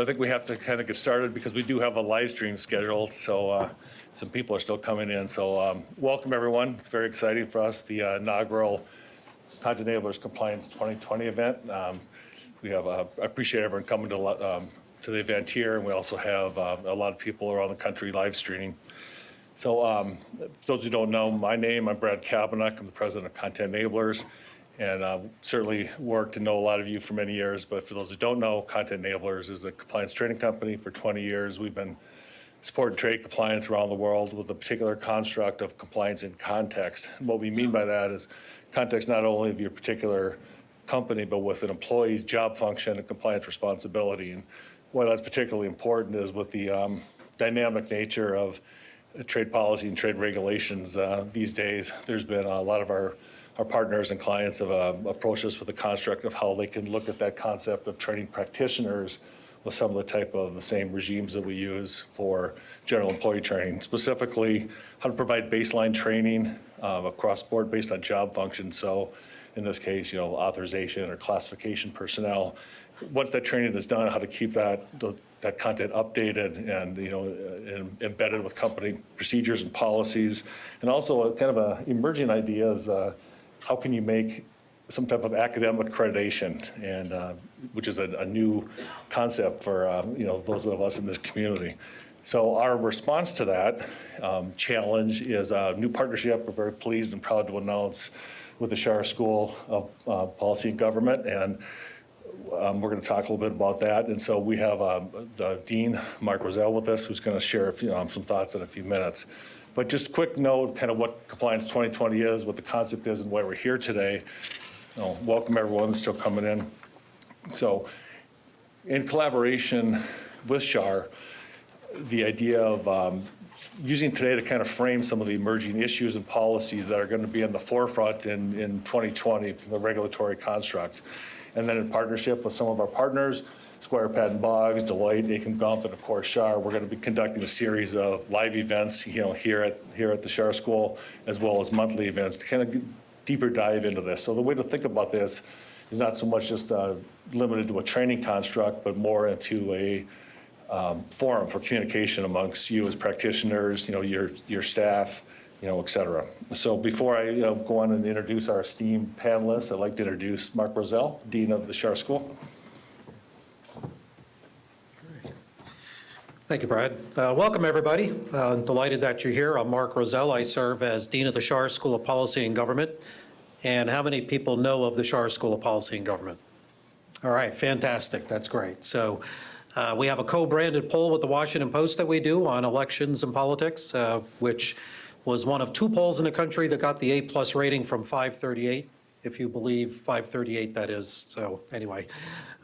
I think we have to kind of get started because we do have a live stream scheduled, so some people are still coming in. So welcome, everyone. It's very exciting for us, the inaugural Content Enablers Compliance 2020 event. I appreciate everyone coming to the event here, and we also have a lot of people around the country live streaming. So for those who don't know my name, I'm Brad Kabanuck. I'm the president of Content Enablers. And certainly worked to know a lot of you for many years, but for those who don't know, Content Enablers is a compliance training company. For 20 years, we've been supporting trade compliance around the world with a particular construct of compliance in context. And what we mean by that is context not only of your particular company, but with an employee's job function and compliance responsibility. And why that's particularly important is with the dynamic nature of trade policy and trade regulations these days. There's been a lot of our partners and clients have approached us with the construct of how they can look at that concept of training practitioners with some of the same regimes that we use for general employee training, specifically how to provide baseline training across board based on job function. So in this case, authorization or classification personnel. Once that training is done, how to keep that content updated and embedded with company procedures and policies, and also kind of an emerging idea is how can you make some type of academic accreditation, and which is a new concept for those of us in this community. So our response to that challenge is a new partnership we're very pleased and proud to announce with the Schar School of Policy and Government, and we're going to talk a little bit about that. And so we have the Dean, Mark Roselle, with us, who's going to share some thoughts in a few minutes. But just a quick note, kind of what Compliance 2020 is, what the concept is, and why we're here today. Welcome everyone that's still coming in. So in collaboration with Schar, the idea of using today to kind of frame some of the emerging issues and policies that are going to be in the forefront in 2020 from the regulatory construct. And then in partnership with some of our partners, Squire Patton Boggs, Deloitte, Aiken Gump, and of course Schar, we're going to be conducting a series of live events, here at the Schar School, as well as monthly events to kind of deeper dive into this. So the way to think about this is not so much just limited to a training construct, but more into a forum for communication amongst you as practitioners, your staff, et cetera. So before I go on and introduce our esteemed panelists, I'd like to introduce Mark Roselle, Dean of the Schar School. Thank you, Brad. Welcome, everybody. Delighted that you're here. I'm Mark Roselle. I serve as Dean of the Schar School of Policy and Government. And how many people know of the Schar School of Policy and Government? All right, fantastic. That's great. So we have a co-branded poll with the Washington Post that we do on elections and politics, which was one of 2 polls in the country that got the A+ rating from 538. If you believe 538, that is. So anyway,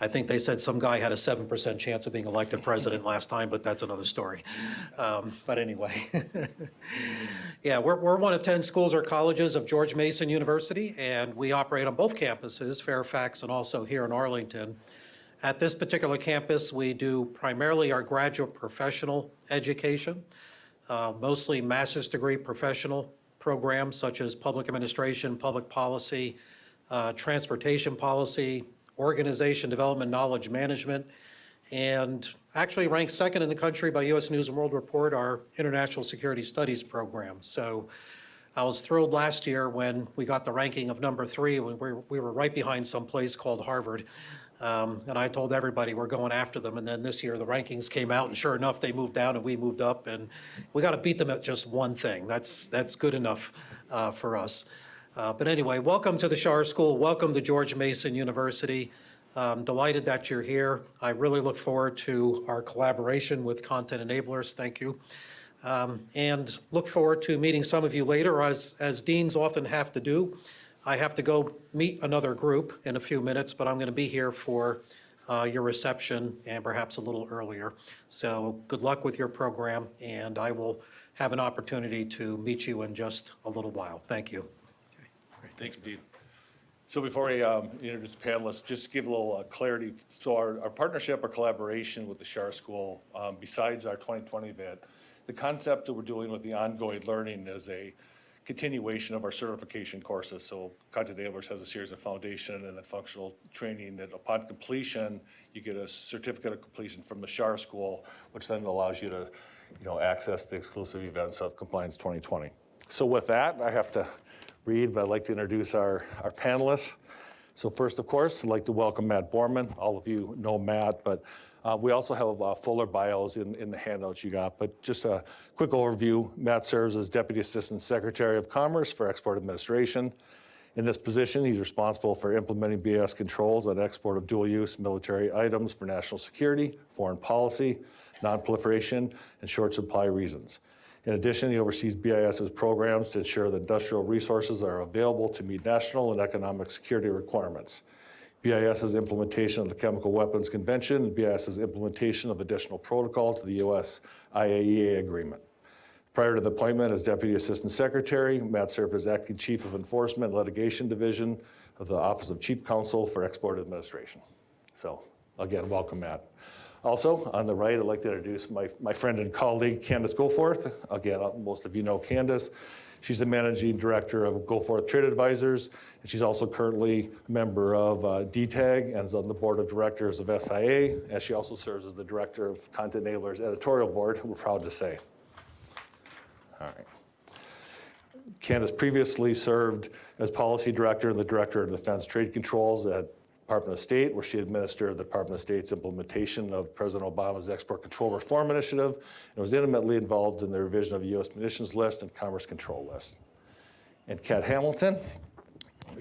I think they said some guy had a 7% chance of being elected president last time, but that's another story. But anyway, yeah, we're one of 10 schools or colleges of George Mason University, and we operate on both campuses, Fairfax and also here in Arlington. At this particular campus, we do primarily our graduate professional education, mostly master's degree professional programs such as public administration, public policy, transportation policy, organization development, knowledge management, and actually ranked second in the country by U.S. News and World Report, our international security studies program. So I was thrilled last year when we got the ranking of number 3. We were right behind some place called Harvard. And I told everybody we're going after them. And then this year the rankings came out, and sure enough, they moved down and we moved up. And we got to beat them at just one thing. That's good enough for us. But anyway, welcome to the Schar School. Welcome to George Mason University. Delighted that you're here. I really look forward to our collaboration with Content Enablers. Thank you. And look forward to meeting some of you later, as deans often have to do. I have to go meet another group in a few minutes, but I'm going to be here for your reception and perhaps a little earlier. So good luck with your program, and I will have an opportunity to meet you in just a little while. Thank you. Okay. Great. Thanks, Dean. So before I introduce the panelists, just to give a little clarity. So our partnership or collaboration with the Schar School, besides our 2020 event, the concept that we're doing with the ongoing learning is a continuation of our certification courses. So Content Enablers has a series of foundation and then functional training that upon completion, you get a certificate of completion from the Schar School, which then allows you to, access the exclusive events of Compliance 2020. So with that, I have to read, but I'd like to introduce our panelists. So first, of course, I'd like to welcome Matt Borman. All of you know Matt, but we also have fuller bios in the handouts you got. But just a quick overview, Matt serves as Deputy Assistant Secretary of Commerce for Export Administration. In this position, he's responsible for implementing BIS controls on export of dual-use military items for national security, foreign policy, non-proliferation, and short supply reasons. In addition, he oversees BIS's programs to ensure that industrial resources are available to meet national and economic security requirements. BIS's implementation of the Chemical Weapons Convention and BIS's implementation of additional protocol to the U.S. IAEA agreement. Prior to the appointment as Deputy Assistant Secretary, Matt served as Acting Chief of Enforcement and Litigation Division of the Office of Chief Counsel for Export Administration. So again, welcome, Matt. Also, on the right, I'd like to introduce my friend and colleague, Candace Goforth. Again, most of you know Candace. She's the Managing Director of Goforth Trade Advisors, and she's also currently a member of DTAG and is on the Board of Directors of SIA, and she also serves as the Director of Content Enablers Editorial Board, we're proud to say. All right. Candace previously served as Policy Director and the Director of Defense Trade Controls at Department of State, where she administered the Department of State's implementation of President Obama's Export Control Reform Initiative and was intimately involved in the revision of the U.S. munitions list and commerce control list. And Kat Hamilton.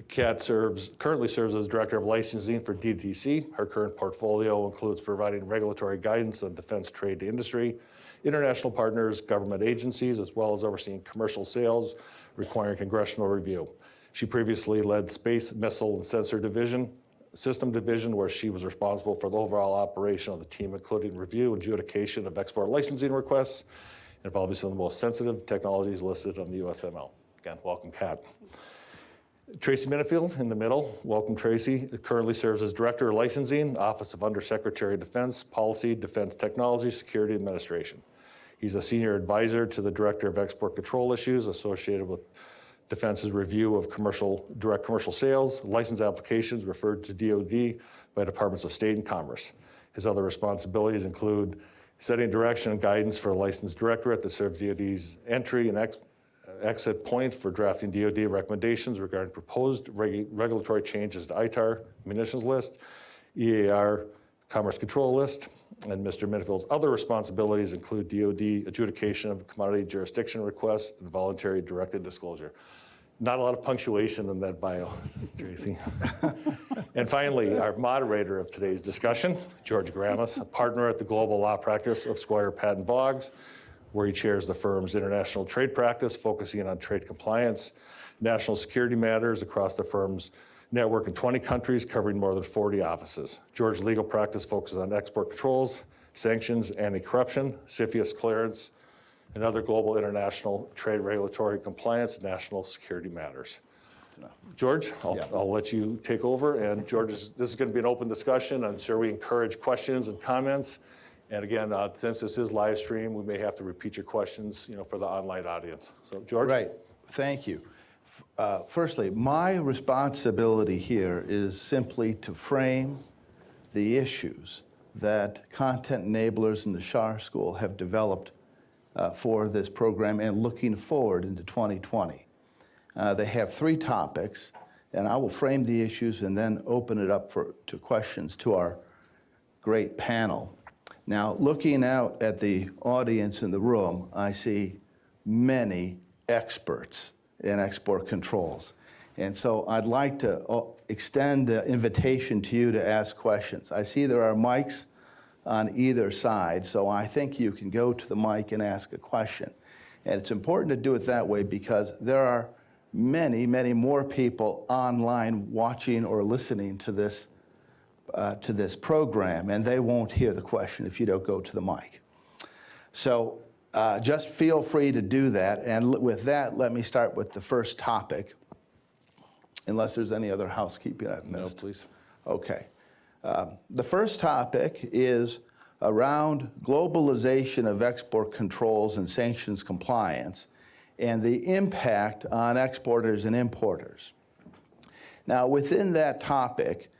Kat currently serves as Director of Licensing for DTC. Her current portfolio includes providing regulatory guidance on defense trade to industry, international partners, government agencies, as well as overseeing commercial sales requiring congressional review. She previously led Space, Missile, and Sensor System Division, where she was responsible for the overall operation of the team, including review and adjudication of export licensing requests, and involving some of the most sensitive technologies listed on the USML. Again, welcome, Kat. Tracy Minifield in the middle. Welcome, Tracy. Currently serves as Director of Licensing, Office of Undersecretary of Defense, Policy, Defense Technology, Security Administration. He's a Senior Advisor to the Director of Export Control Issues associated with Defense's review of direct commercial sales, license applications referred to DoD by Departments of State and Commerce. His other responsibilities include setting direction and guidance for a licensed directorate that serves DoD's entry and exit points for drafting DoD recommendations regarding proposed regulatory changes to ITAR munitions list, EAR commerce control list, and Mr. Minifield's other responsibilities include DoD adjudication of commodity jurisdiction requests and voluntary directed disclosure. Not a lot of punctuation in that bio, Tracy. And finally, our moderator of today's discussion, George Gramis, a partner at the global law practice of Squire Patton Boggs, where he chairs the firm's international trade practice, focusing on trade compliance, national security matters across the firm's network in 20 countries, covering more than 40 offices. George's legal practice focuses on export controls, sanctions, anti-corruption, CFIUS clearance, and other global international trade regulatory compliance, national security matters. George, I'll let you take over. And George, this is going to be an open discussion. I'm sure we encourage questions and comments. And again, since this is live stream, we may have to repeat your questions, for the online audience. So, George. Right. Thank you. Firstly, my responsibility here is simply to frame the issues that Content Enablers in the Schar School have developed for this program and looking forward into 2020. They have 3 topics, and I will frame the issues and then open it up to questions to our great panel. Now, looking out at the audience in the room, I see many experts in export controls. And so I'd like to extend the invitation to you to ask questions. I see there are mics on either side, so I think you can go to the mic and ask a question. And it's important to do it that way because there are many, many more people online watching or listening to this program, and they won't hear the question if you don't go to the mic. So just feel free to do that. And with that, let me start with the first topic, unless there's any other housekeeping I've missed. No, please. Okay. The first topic is around globalization of export controls and sanctions compliance. and the impact on exporters and importers. Now, within that topic,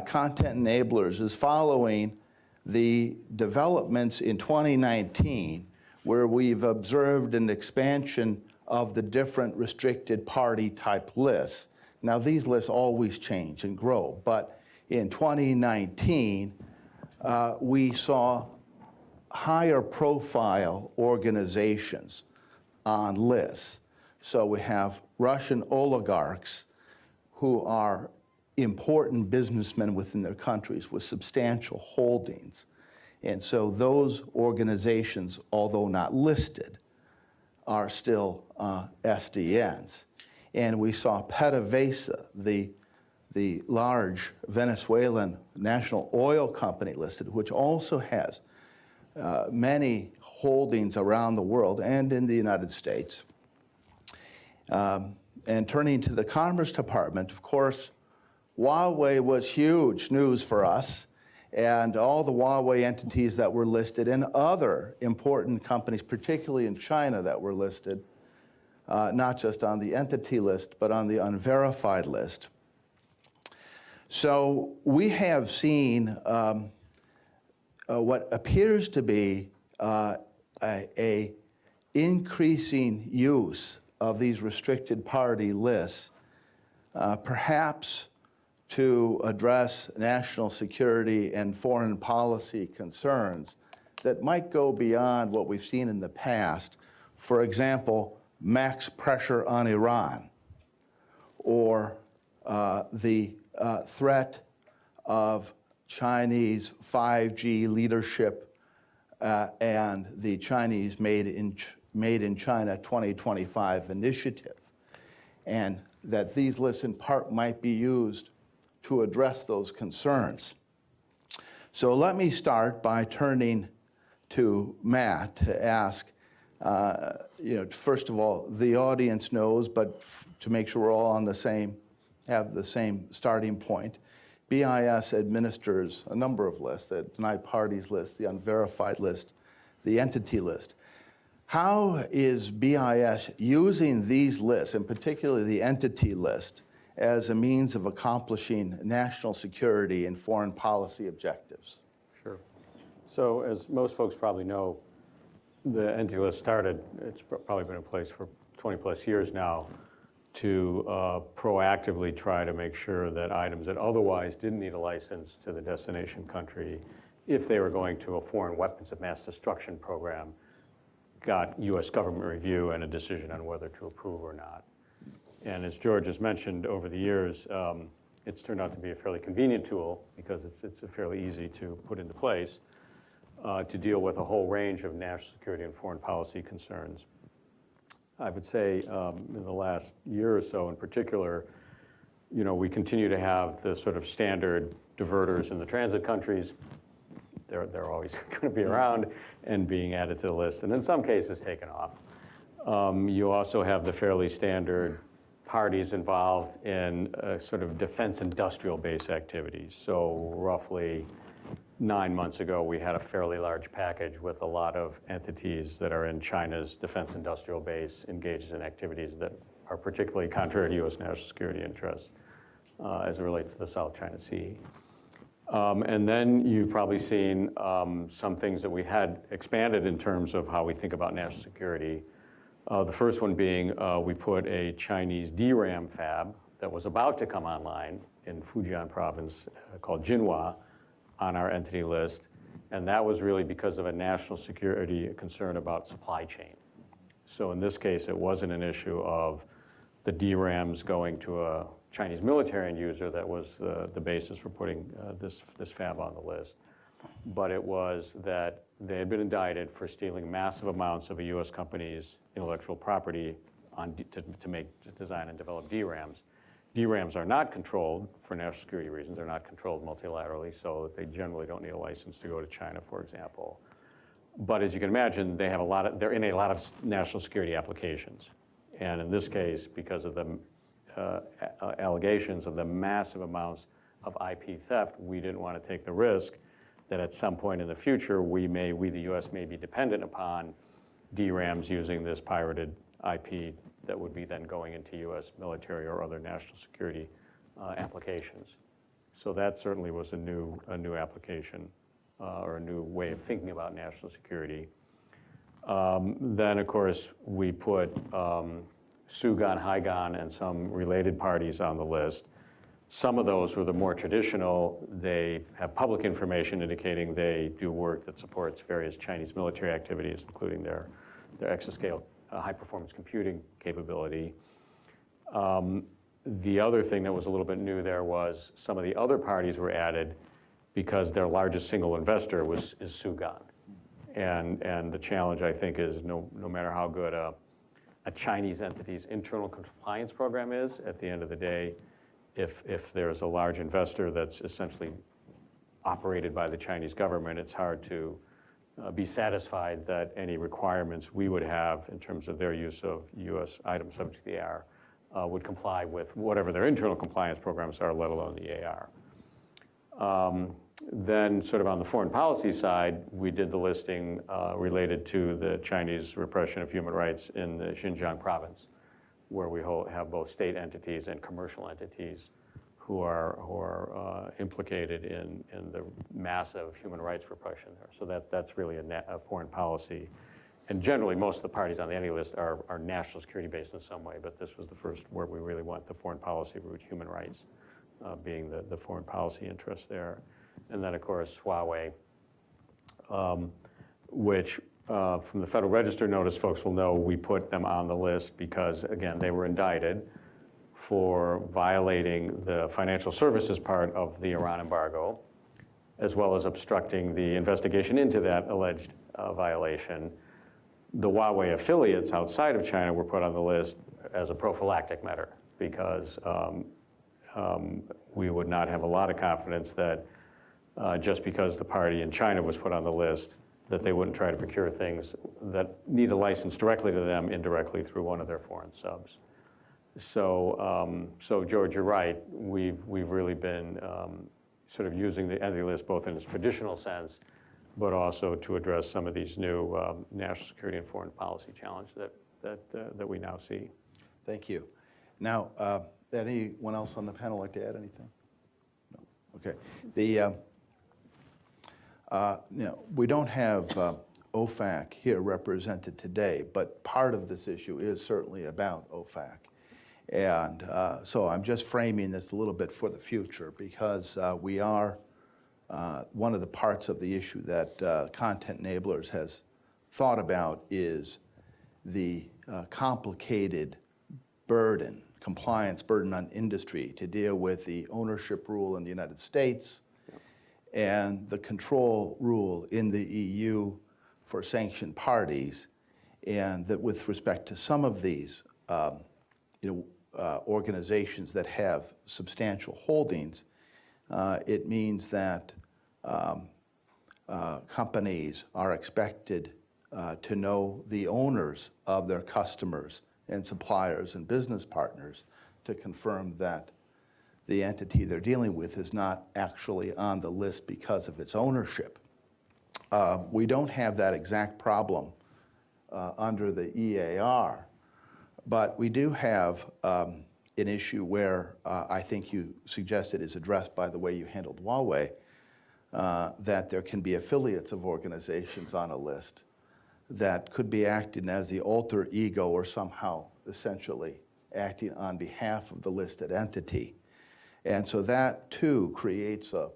content enablers is following the developments in 2019, where we've observed an expansion of the different restricted party type lists. Now, these lists always change and grow, but in 2019, we saw higher profile organizations on lists. So we have Russian oligarchs who are important businessmen within their countries with substantial holdings. And so those organizations, although not listed, are still SDNs. And we saw PDVSA, the large Venezuelan national oil company listed, which also has many holdings around the world and in the United States. And turning to the Commerce Department, of course, Huawei was huge news for us, and all the Huawei entities that were listed and other important companies, particularly in China, that were listed, not just on the entity list, but on the unverified list. So we have seen what appears to be a increasing use of these restricted party lists, perhaps to address national security and foreign policy concerns that might go beyond what we've seen in the past. For example, max pressure on Iran, or the threat of Chinese 5G leadership and the Chinese Made in China 2025 initiative, and that these lists in part might be used to address those concerns. So let me start by turning to Matt to ask, first of all, the audience knows, but to make sure we're all on the same, have the same starting point, BIS administers a number of lists: the denied parties list, the unverified list, the entity list. How is BIS using these lists, and particularly the entity list, as a means of accomplishing national security and foreign policy objectives? Sure. So as most folks probably know, the entity list started, it's probably been in place for 20 plus years now, to proactively try to make sure that items that otherwise didn't need a license to the destination country, if they were going to a foreign weapons of mass destruction program, got US government review and a decision on whether to approve or not. And as George has mentioned, over the years, it's turned out to be a fairly convenient tool because it's fairly easy to put into place to deal with a whole range of national security and foreign policy concerns. I would say in the last year or so in particular, we continue to have the sort of standard diverters in the transit countries. They're always going to be around and being added to the list, and in some cases taken off. You also have the fairly standard parties involved in sort of defense industrial base activities. So roughly 9 months ago, we had a fairly large package with a lot of entities that are in China's defense industrial base engaged in activities that are particularly contrary to US national security interests as it relates to the South China Sea. And then you've probably seen some things that we had expanded in terms of how we think about national security. The first one being we put a Chinese DRAM fab that was about to come online in Fujian province called Jinhua on our entity list. And that was really because of a national security concern about supply chain. So in this case, it wasn't an issue of the DRAMs going to a Chinese military end user that was the basis for putting this fab on the list. But it was that they had been indicted for stealing massive amounts of a US company's intellectual property to design and develop DRAMs. DRAMs are not controlled for national security reasons. They're not controlled multilaterally, so they generally don't need a license to go to China, for example. But as you can imagine, they're in a lot of national security applications. And in this case, because of the allegations of the massive amounts of IP theft, we didn't want to take the risk that at some point in the future, we the US may be dependent upon DRAMs using this pirated IP that would be then going into U.S. military or other national security applications. So that certainly was a new application or a new way of thinking about national security. Then, of course, we put Sugan, Hygan, and some related parties on the list. Some of those were the more traditional. They have public information indicating they do work that supports various Chinese military activities, including their exascale high-performance computing capability. The other thing that was a little bit new there was some of the other parties were added because their largest single investor is Sugan. And the challenge, I think, is no matter how good a Chinese entity's internal compliance program is, at the end of the day, if there's a large investor that's essentially operated by the Chinese government, it's hard to be satisfied that any requirements we would have in terms of their use of U.S. items subject to the AR would comply with whatever their internal compliance programs are, let alone the AR. Then sort of on the foreign policy side, we did the listing related to the Chinese repression of human rights in the Xinjiang province, where we have both state entities and commercial entities who are implicated in the massive human rights repression there. So that's really a foreign policy. And generally, most of the parties on the entity list are national security based in some way, but this was the first where we really went the foreign policy route, human rights being the foreign policy interest there. And then, of course, Huawei, which from the Federal Register notice, folks will know we put them on the list because, again, they were indicted for violating the financial services part of the Iran embargo, as well as obstructing the investigation into that alleged violation. The Huawei affiliates outside of China were put on the list as a prophylactic matter because we would not have a lot of confidence that just because the party in China was put on the list, that they wouldn't try to procure things that need a license directly to them indirectly through one of their foreign subs. So, George, you're right. We've really been sort of using the entity list both in its traditional sense, but also to address some of these new national security and foreign policy challenges that we now see. Thank you. Now, anyone else on the panel like to add anything? No. Okay. We don't have OFAC here represented today, but part of this issue is certainly about OFAC. And so I'm just framing this a little bit for the future because we are, one of the parts of the issue that Content Enablers has thought about is the complicated burden, compliance burden on industry to deal with the ownership rule in the United States and the control rule in the EU for sanctioned parties, and that with respect to some of these organizations that have substantial holdings, it means that companies are expected to know the owners of their customers and suppliers and business partners to confirm that the entity they're dealing with is not actually on the list because of its ownership. We don't have that exact problem under the EAR, but we do have an issue where I think you suggested is addressed by the way you handled Huawei, that there can be affiliates of organizations on a list that could be acting as the alter ego or somehow essentially acting on behalf of the listed entity. And so that too creates a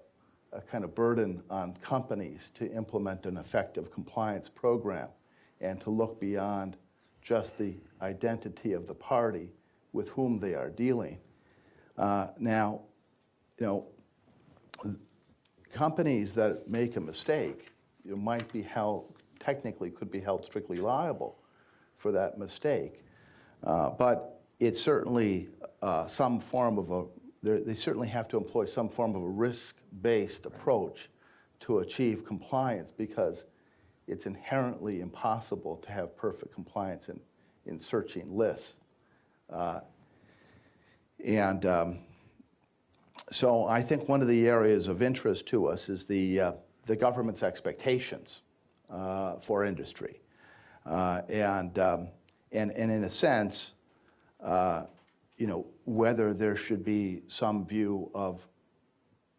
kind of burden on companies to implement an effective compliance program and to look beyond just the identity of the party with whom they are dealing. Now, companies that make a mistake might be held, technically could be held strictly liable for that mistake. But it's certainly some form of they certainly have to employ some form of a risk-based approach to achieve compliance because it's inherently impossible to have perfect compliance in searching lists. So I think one of the areas of interest to us is the government's expectations for industry. And And in a sense, whether there should be some view of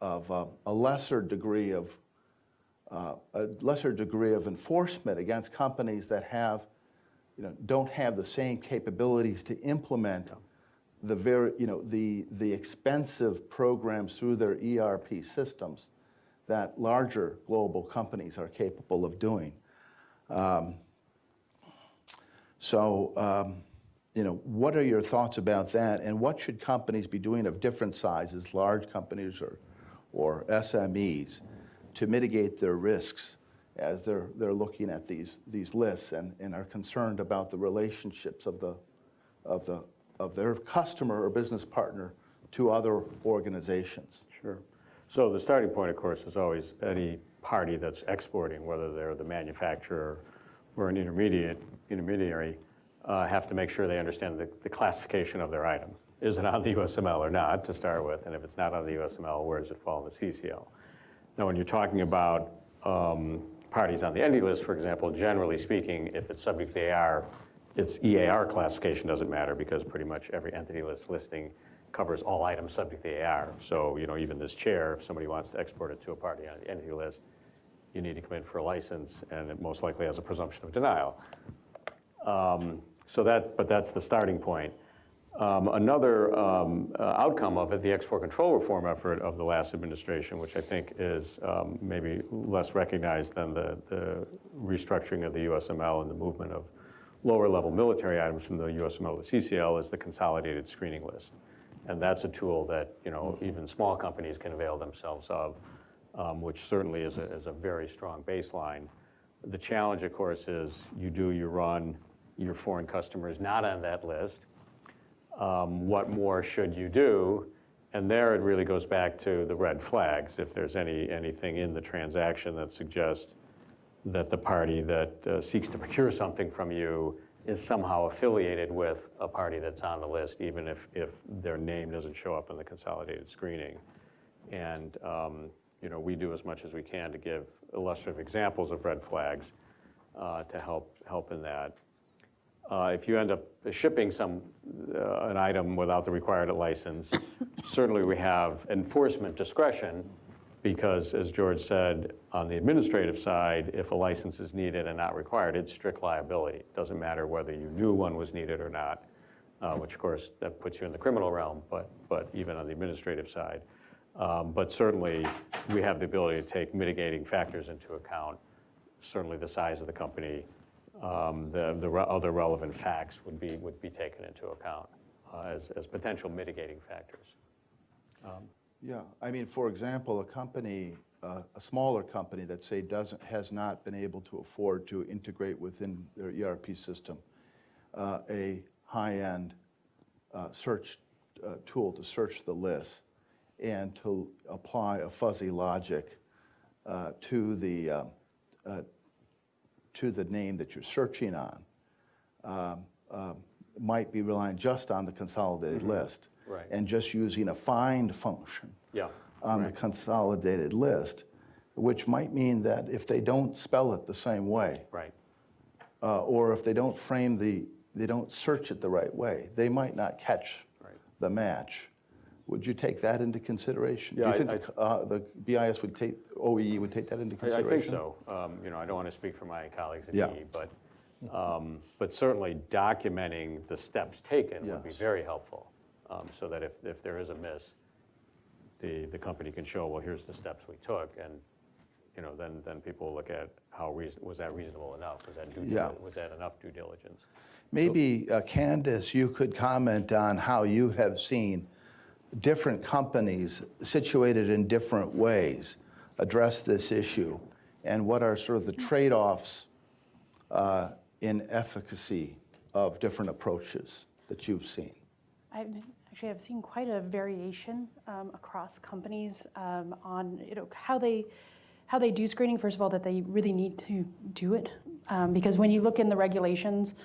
a lesser degree of enforcement against companies that don't have the same capabilities to implement the expensive programs through their ERP systems that larger global companies are capable of doing. What are your thoughts about that, and what should companies be doing of different sizes, large companies or SMEs, to mitigate their risks as they're looking at these lists and are concerned about the relationships of their customer or business partner to other organizations? Sure. So the starting point, of course, is always any party that's exporting, whether they're the manufacturer or an intermediary, have to make sure they understand the classification of their item. Is it on the USML or not, to start with? And if it's not on the USML, where does it fall in the CCL? Now, when you're talking about parties on the entity list, for example, generally speaking, if it's subject to AR, its EAR classification doesn't matter, because pretty much every entity list listing covers all items subject to AR. So, even this chair, if somebody wants to export it to a party on the entity list, you need to come in for a license, and it most likely has a presumption of denial. But that's the starting point. Another outcome of it, the export control reform effort of the last administration, which I think is maybe less recognized than the restructuring of the USML and the movement of lower-level military items from the USML to CCL, is the consolidated screening list. And that's a tool that even small companies can avail themselves of, which certainly is a very strong baseline. The challenge, of course, is you run your foreign customers not on that list. What more should you do? And there it really goes back to the red flags. If there's anything in the transaction that suggests that the party that seeks to procure something from you is somehow affiliated with a party that's on the list, even if their name doesn't show up in the consolidated screening. And we do as much as we can to give illustrative examples of red flags to help in that. If you end up shipping an item without the required license, certainly we have enforcement discretion, because, as George said, on the administrative side, if a license is needed and not required, it's strict liability. It doesn't matter whether you knew one was needed or not, which, of course, that puts you in the criminal realm, but even on the administrative side. But certainly, we have the ability to take mitigating factors into account. Certainly, the size of the company, the other relevant facts would be taken into account as potential mitigating factors. Yeah, I mean, for example, a smaller company that, say, has not been able to afford to integrate within their ERP system a high-end search tool to search the list and to apply a fuzzy logic to the name that you're searching on, might be relying just on the consolidated list. Right. And just using a find function on the Right. consolidated list, which might mean that if they don't spell it the same way, Right. Or if they don't they don't search it the right way, they might not catch the match. Would you take that into consideration? Yeah, Do you think the BIS would take, OEE would take that into consideration? I think so. I don't want to speak for my colleagues at Yeah. EE, but certainly documenting the steps taken would be Yes. very helpful, so that if there is a miss, the company can show, well, here's the steps we took, and then people look at was that reasonable enough? Was that enough due diligence? Maybe, Candace, you could comment on how you have seen different companies situated in different ways address this issue, and what are sort of the trade-offs in efficacy of different approaches that you've seen. I've seen quite a variation across companies on how they do screening. First of all, that they really need to do it, because when you look in the regulations,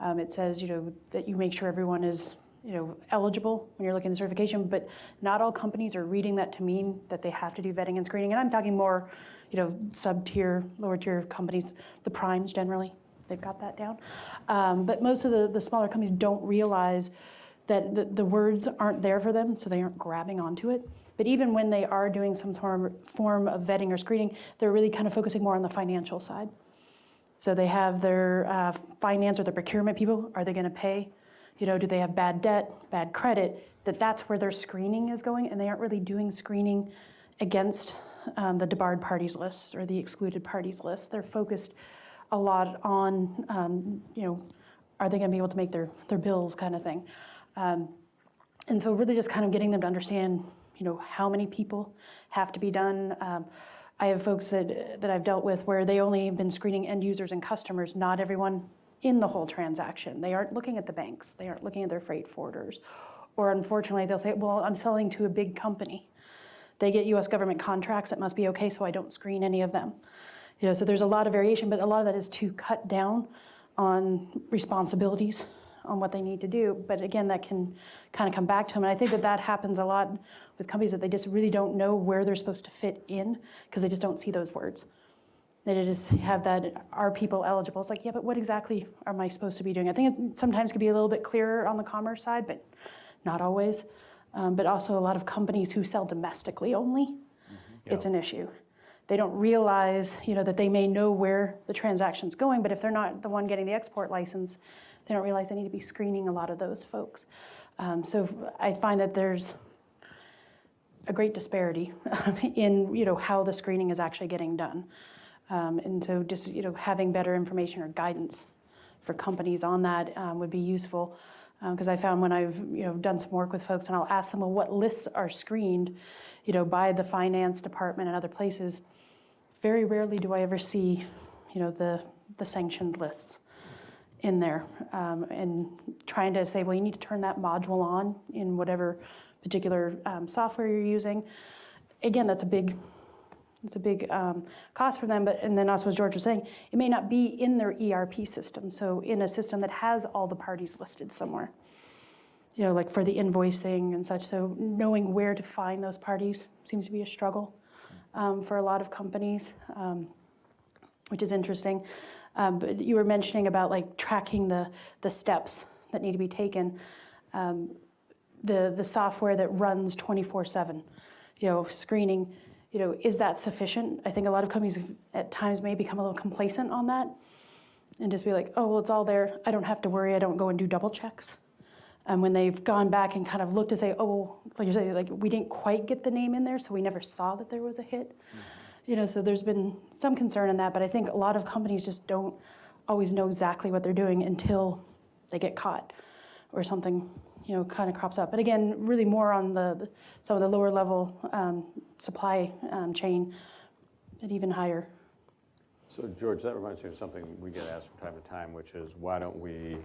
it says that you make sure everyone is eligible when you're looking at the certification, but not all companies are reading that to mean that they have to do vetting and screening. And I'm talking more, sub-tier, lower-tier companies, the primes generally. they've got that down. But most of the smaller companies don't realize that the words aren't there for them, so they aren't grabbing onto it. But even when they are doing some form of vetting or screening, they're really kind of focusing more on the financial side. So they have their finance or their procurement people. Are they going to pay? You know, do they have bad debt, bad credit? That's where their screening is going, and they aren't really doing screening against the debarred parties list or the excluded parties list. They're focused a lot on, you know, are they going to be able to make their bills kind of thing. And so really just kind of getting them to understand, you know, how many people have to be done. I have folks that I've dealt with where they only have been screening end users and customers, not everyone in the whole transaction. They aren't looking at the banks. They aren't looking at their freight forwarders. Or unfortunately, they'll say, well, I'm selling to a big company. They get US government contracts, it must be okay, so I don't screen any of them. You know, so there's a lot of variation, but a lot of that is to cut down on responsibilities on what they need to do. But again, that can kind of come back to them. And I think that happens a lot with companies that they just really don't know where they're supposed to fit in because they just don't see those words. They just have that, are people eligible? It's like, yeah, but what exactly am I supposed to be doing? I think it sometimes could be a little bit clearer on the commerce side, but not always. But also a lot of companies who sell domestically only, it's an issue. They don't realize, you know, that they may know where the transaction's going, but if they're not the one getting the export license, they don't realize they need to be screening a lot of those folks. So I find that there's a great disparity in, you know, how the screening is actually getting done. And so just, you know, having better information or guidance for companies on that would be useful. Because I found when I've, you know, done some work with folks and I'll ask them, well, what lists are screened, you know, by the finance department and other places, very rarely do I ever see, you know, the sanctioned lists in there. And trying to say, well, you need to turn that module on in whatever particular software you're using. Again, that's a big cost for them, but and then also as George was saying, it may not be in their ERP system, so in a system that has all the parties listed somewhere, you know, like for the invoicing and such. So knowing where to find those parties seems to be a struggle for a lot of companies, which is interesting. But you were mentioning about like tracking the steps that need to be taken. The software that runs 24/7, you know, screening. You know, is that sufficient? I think a lot of companies at times may become a little complacent on that and just be like, oh, well, it's all there. I don't have to worry. I don't go and do double checks. And when they've gone back and kind of looked to say, oh, well, like you say, like we didn't quite get the name in there, so we never saw that there was a hit. You know, so there's been some concern in that, but I think a lot of companies just don't always know exactly what they're doing until they get caught or something, you know, kind of crops up. But again, really more on some of the lower level supply chain, and even higher. So George, that reminds me of something we get asked from time to time, which is why don't we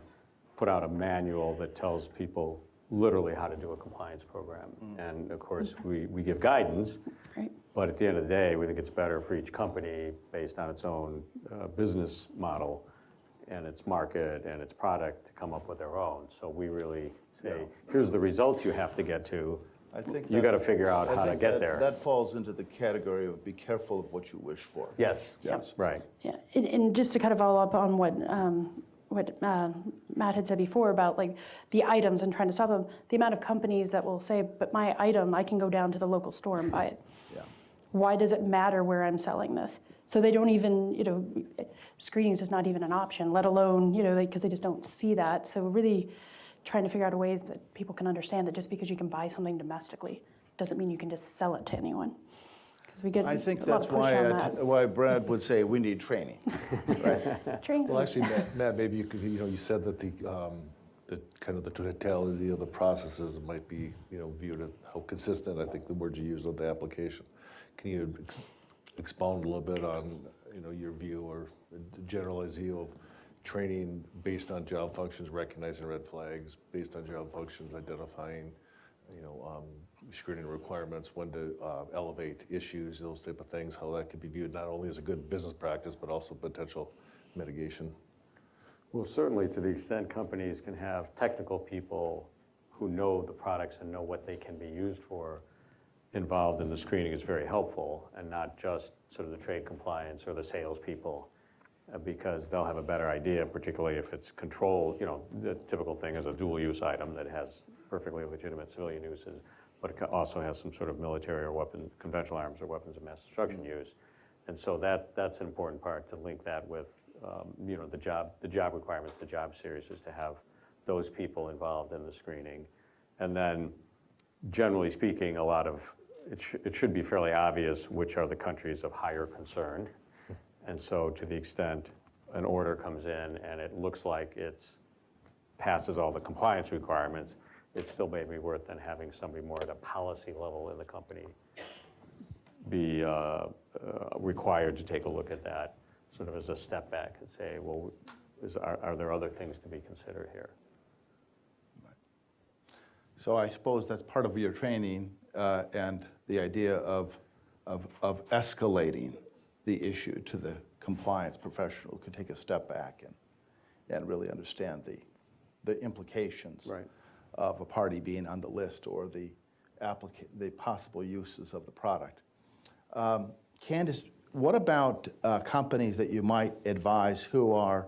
put out a manual that tells people literally how to do a compliance program? And of course, we give guidance, Right. but at the end of the day, we think it's better for each company based on its own business model and its market and its product to come up with their own. So we really say, here's the results you have to get to. I think You got to figure out how to get there. That falls into the category of be careful of what you wish for. Yes. Yes. Right. Yeah, and just to kind of follow up on what Matt had said before about like the items and trying to solve them, the amount of companies that will say, but my item, I can go down to the local store and buy it. Yeah. Why does it matter where I'm selling this? So they don't even, you know, screening is just not even an option, let alone, you know, because they just don't see that. So really trying to figure out a way that people can understand that just because you can buy something domestically doesn't mean you can just sell it to anyone. Because we get I think a lot that's of push on that. why Brad would say we need training. Right? Training. Well, actually, Matt, maybe you could, you know, you said that the kind of the totality of the processes might be, you know, viewed at how consistent, I think the words you used of the application. Can you expound a little bit on, you know, your view or generalized view of training based on job functions, recognizing red flags, based on job functions, identifying, you know, screening requirements, when to elevate issues, those type of things, how that could be viewed not only as a good business practice, but also potential mitigation? Well, certainly to the extent companies can have technical people who know the products and know what they can be used for involved in the screening is very helpful, and not just sort of the trade compliance or the salespeople. because they'll have a better idea, particularly if it's controlled. The typical thing is a dual-use item that has perfectly legitimate civilian uses, but it also has some sort of military or conventional arms or weapons of mass destruction use. And so that's an important part, to link that with the job requirements, the job series, is to have those people involved in the screening. And then, generally speaking, it should be fairly obvious which are the countries of higher concern. And so to the extent an order comes in and it looks like it passes all the compliance requirements, it still may be worth then having somebody more at a policy level in the company be required to take a look at that, sort of as a step back and say, well, are there other things to be considered here? So I suppose that's part of your training and the idea of escalating the issue to the compliance professional who can take a step back and really understand the implications of a party being on the list or the possible uses of the product. Candace, what about companies that you might advise who are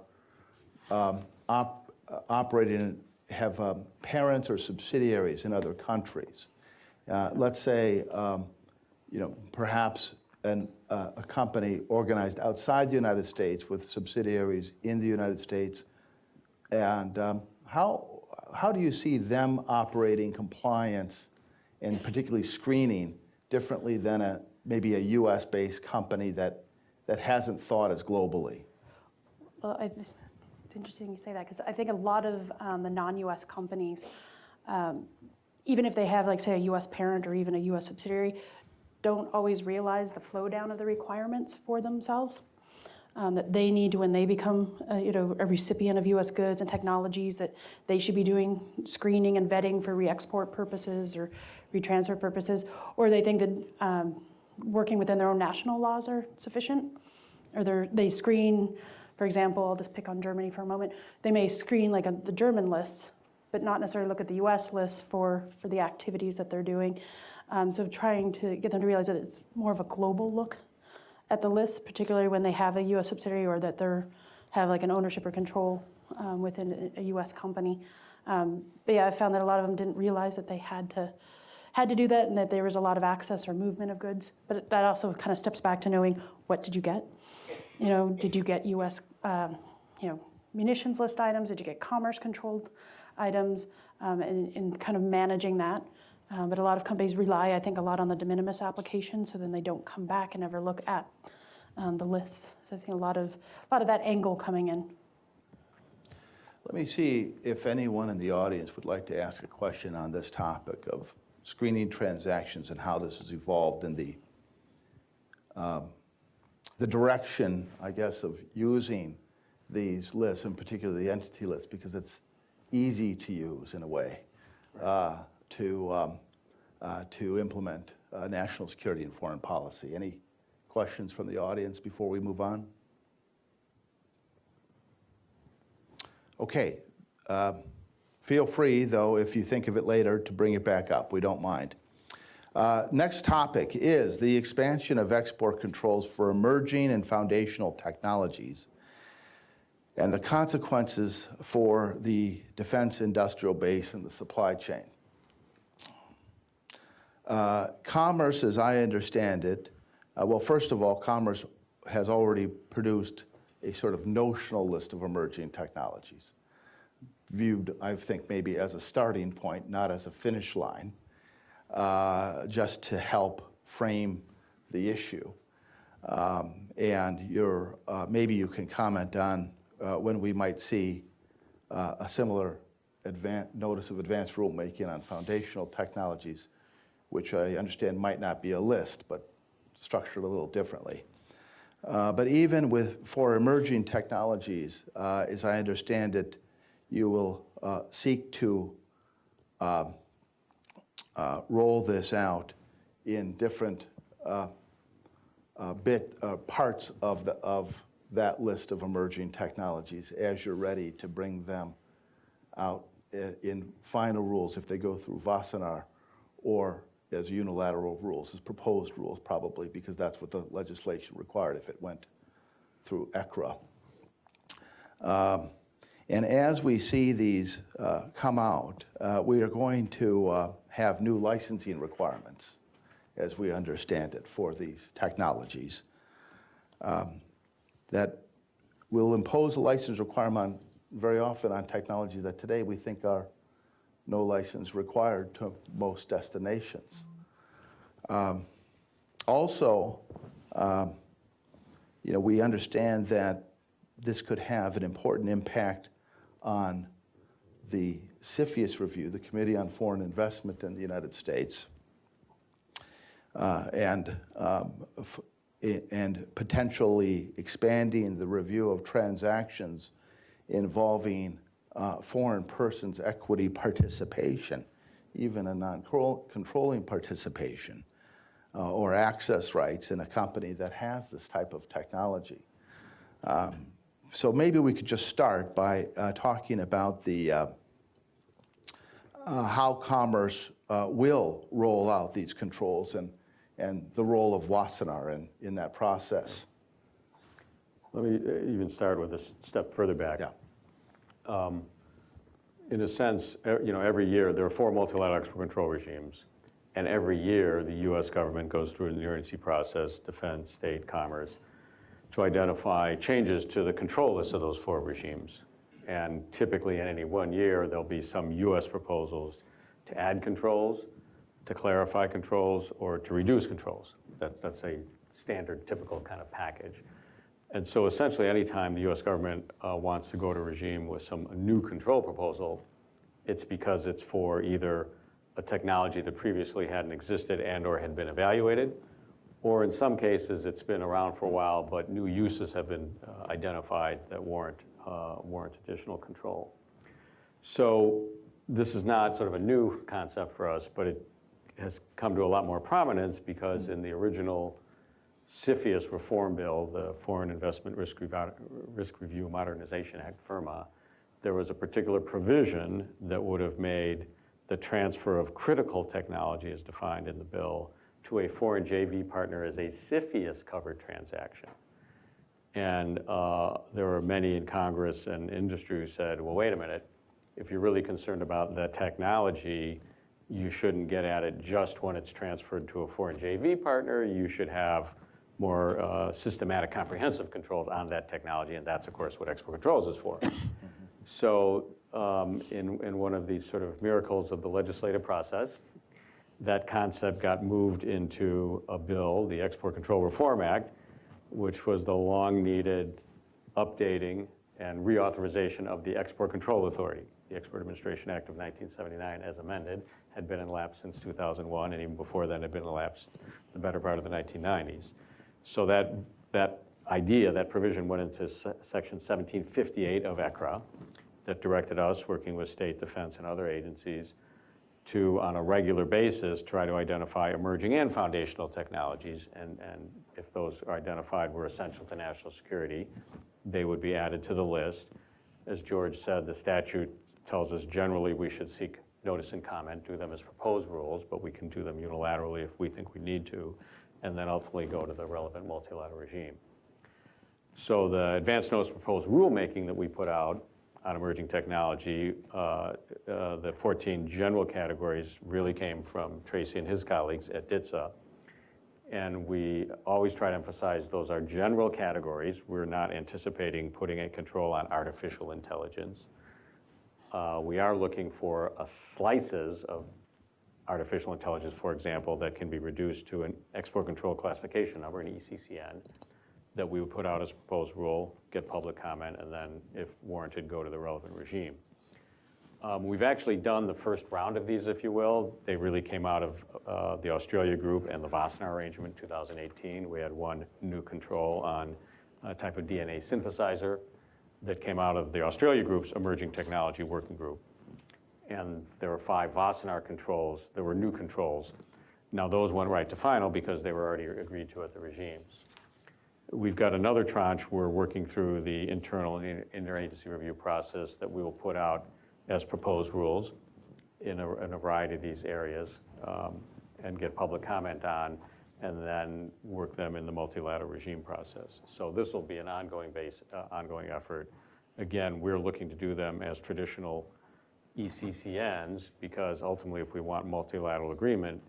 operating, have parents or subsidiaries in other countries? Let's say, perhaps a company organized outside the United States with subsidiaries in the United States, and how do you see them operating compliance and particularly screening differently than maybe a U.S.-based company that hasn't thought as globally? Well, it's interesting you say that, because I think a lot of the non-U.S. companies, even if they have, like, say, a U.S. parent or even a U.S. subsidiary, don't always realize the flow down of the requirements for themselves that they need when they become a recipient of U.S. goods and technologies, that they should be doing screening and vetting for re-export purposes or retransfer purposes, or they think that working within their own national laws are sufficient, or they screen, for example, I'll just pick on Germany for a moment, they may screen like the German lists, but not necessarily look at the U.S. lists for the activities that they're doing. So trying to get them to realize that it's more of a global look at the list, particularly when they have a U.S. subsidiary or that they have like an ownership or control within a U.S. company. But yeah, I found that a lot of them didn't realize that they had to do that, and that there was a lot of access or movement of goods. But that also kind of steps back to knowing, what did you get? Did you get U.S. Munitions list items? Did you get commerce controlled items? And kind of managing that. But a lot of companies rely, I think, a lot on the de minimis application, so then they don't come back and ever look at the lists. So I've seen a lot of that angle coming in. Let me see if anyone in the audience would like to ask a question on this topic of screening transactions and how this has evolved in the direction, I guess, of using these lists, in particular the entity list, because it's easy to use in a way to implement national security and foreign policy. Any questions from the audience before we move on? Okay. Feel free, though, if you think of it later, to bring it back up. We don't mind. Next topic is the expansion of export controls for emerging and foundational technologies and the consequences for the defense industrial base and the supply chain. Commerce, as I understand it, well, first of all, Commerce has already produced a sort of notional list of emerging technologies, viewed, I think, maybe as a starting point, not as a finish line, just to help frame the issue. And maybe you can comment on when we might see a similar notice of advanced rulemaking on foundational technologies, which I understand might not be a list, but structured a little differently. But even for emerging technologies, as I understand it, you will seek to roll this out in different parts of that list of emerging technologies as you're ready to bring them out in final rules, if they go through Wassenaar, or as unilateral rules, as proposed rules probably, because that's what the legislation required if it went through ECRA. And as we see these come out, we are going to have new licensing requirements, as we understand it, for these technologies that will impose a license requirement very often on technologies that today we think are no license required to most destinations. Also, we understand that this could have an important impact on the CFIUS review, the Committee on Foreign Investment in the United States, and potentially expanding the review of transactions involving foreign persons' equity participation, even a non-controlling participation, or access rights in a company that has this type of technology. So maybe we could just start by talking about the how Commerce will roll out these controls and the role of Wassenaar in that process. Let me even start with a step further back. Yeah. In a sense, every year there are 4 multilateral export control regimes, and every year the U.S. government goes through an emergency process, defense, state, commerce, to identify changes to the control list of those 4 regimes. And typically in any one year, there'll be some U.S. proposals to add controls, to clarify controls, or to reduce controls. That's a standard, typical kind of package. And so essentially, anytime the U.S. government wants to go to a regime with some new control proposal, it's because it's for either a technology that previously hadn't existed and or had been evaluated, or in some cases, it's been around for a while, but new uses have been identified that warrant additional control. So this is not sort of a new concept for us, but it has come to a lot more prominence because in the original CFIUS reform bill, the Foreign Investment Risk Review Modernization Act, FIRMA, there was a particular provision that would have made the transfer of critical technology as defined in the bill to a foreign JV partner as a CFIUS-covered transaction. And there were many in Congress and industry who said, well, wait a minute, if you're really concerned about the technology, you shouldn't get at it just when it's transferred to a foreign JV partner. You should have more systematic, comprehensive controls on that technology, and that's, of course, what export controls is for. So in one of these sort of miracles of the legislative process, that concept got moved into a bill, the Export Control Reform Act, which was the long-needed updating and reauthorization of the Export Control Authority. The Export Administration Act of 1979, as amended, had been in lapse since 2001, and even before then had been in lapse the better part of the 1990s. So that idea, that provision went into Section 1758 of ECRA that directed us, working with state defense and other agencies, to, on a regular basis, try to identify emerging and foundational technologies, and if those are identified were essential to national security, they would be added to the list. As George said, the statute tells us generally we should seek notice and comment, do them as proposed rules, but we can do them unilaterally if we think we need to, and then ultimately go to the relevant multilateral regime. So the advanced notice proposed rulemaking that we put out on emerging technology, the 14 general categories really came from Tracy and his colleagues at DITSA. And we always try to emphasize those are general categories. We're not anticipating putting a control on artificial intelligence. We are looking for slices of artificial intelligence, for example, that can be reduced to an export control classification number, an ECCN, that we would put out as a proposed rule, get public comment, and then, if warranted, go to the relevant regime. We've actually done the first round of these, if you will. They really came out of the Australia group and the Wassenaar arrangement in 2018. We had one new control on a type of DNA synthesizer that came out of the Australia group's emerging technology working group. And there were 5 Wassenaar controls. There were new controls. Now, those went right to final because they were already agreed to at the regimes. We've got another tranche we're working through the internal interagency review process that we will put out as proposed rules in a variety of these areas and get public comment on, and then work them in the multilateral regime process. So this will be an ongoing effort again, we're looking to do them as traditional ECCNs, because ultimately, if we want multilateral agreement,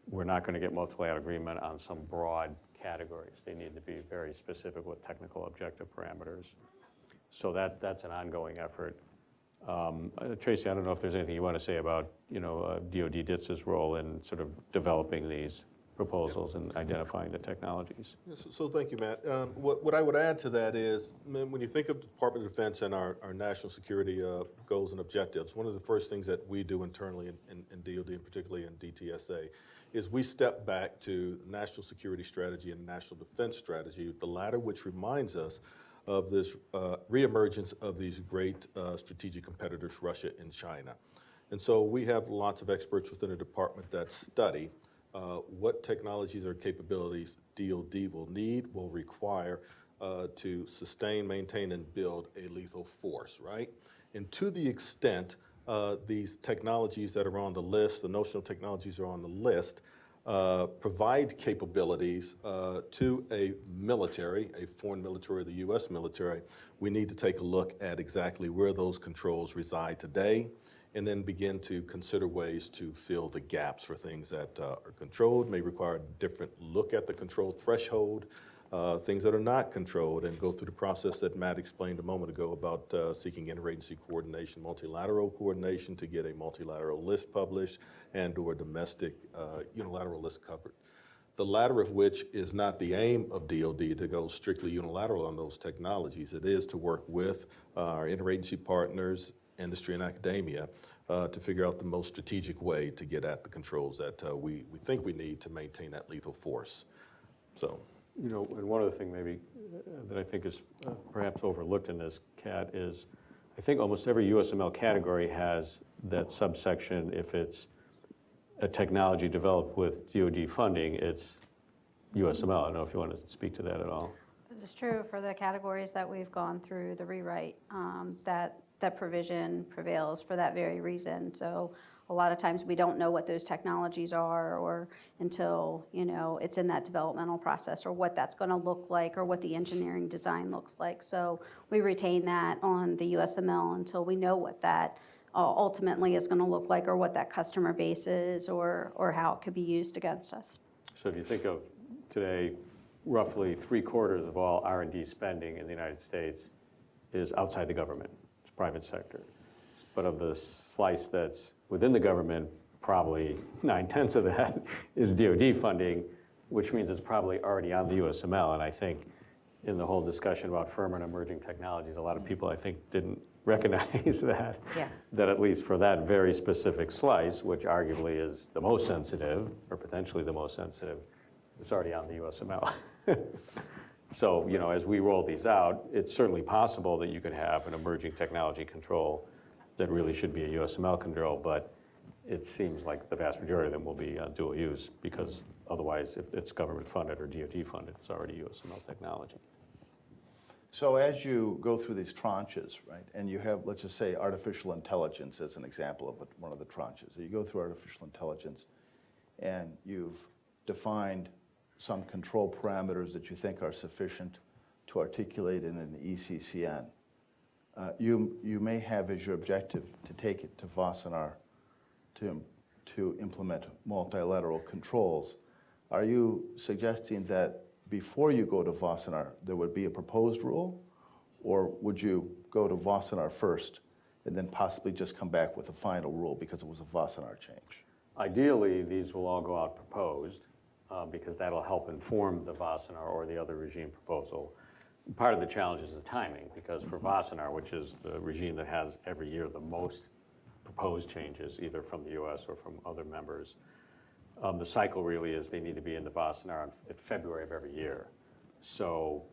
we're not going to get multilateral agreement on some broad categories. They need to be very specific with technical objective parameters. So that's an ongoing effort. Tracy, I don't know if there's anything you want to say about, DoD DITS's role in sort of developing these proposals and identifying the technologies. Yes, so thank you, Matt. What I would add to that is, when you think of the Department of Defense and our national security goals and objectives, one of the first things that we do internally in DoD, and particularly in DTSA, is we step back to national security strategy and national defense strategy, the latter which reminds us of this reemergence of these great strategic competitors, Russia and China. And so we have lots of experts within the department that study what technologies or capabilities DoD will require to sustain, maintain, and build a lethal force, right? And to the extent these technologies that are on the list, the notional technologies are on the list, provide capabilities to a military, a foreign military, the U.S. military, we need to take a look at exactly where those controls reside today, and then begin to consider ways to fill the gaps for things that are controlled, may require a different look at the control threshold, things that are not controlled, and go through the process that Matt explained a moment ago about seeking interagency coordination, multilateral coordination to get a multilateral list published and/or domestic unilateral list covered. The latter of which is not the aim of DoD to go strictly unilateral on those technologies. It is to work with our interagency partners, industry and academia, to figure out the most strategic way to get at the controls that we think we need to maintain that lethal force. So. And one other thing maybe that I think is perhaps overlooked in this, Kat, is I think almost every USML category has that subsection. If it's a technology developed with DoD funding, it's USML. I don't know if you want to speak to that at all. It's true for the categories that we've gone through the rewrite, that provision prevails for that very reason. So a lot of times we don't know what those technologies are or until, it's in that developmental process, or what that's going to look like, or what the engineering design looks like. So we retain that on the USML until we know what that ultimately is going to look like, or what that customer base is, or how it could be used against us. So if you think of today, roughly 3/4 of all R&D spending in the United States is outside the government. It's private sector. But of the slice that's within the government, probably 9/10 of that is DoD funding, which means it's probably already on the USML. And I think in the whole discussion about firm and emerging technologies, a lot of people, I think, didn't recognize that. Yeah. That at least for that very specific slice, which arguably is the most sensitive, or potentially the most sensitive, it's already on the USML. So, as we roll these out, it's certainly possible that you could have an emerging technology control that really should be a USML control, but it seems like the vast majority of them will be dual use, because otherwise, if it's government funded or DoD funded, it's already USML technology. So as you go through these tranches, right, and you have, let's just say, artificial intelligence as an example of one of the tranches. So you go through artificial intelligence, and you've defined some control parameters that you think are sufficient to articulate in an ECCN. You may have as your objective to take it to Wassenaar to implement multilateral controls. Are you suggesting that before you go to Wassenaar, there would be a proposed rule? Or would you go to Wassenaar first and then possibly just come back with a final rule because it was a Wassenaar change? Ideally, these will all go out proposed, because that'll help inform the Wassenaar or the other regime proposal. Part of the challenge is the timing, because for Wassenaar, which is the regime that has every year the most proposed changes, either from the US or from other members, the cycle really is they need to be in the Wassenaar in February of every year. So,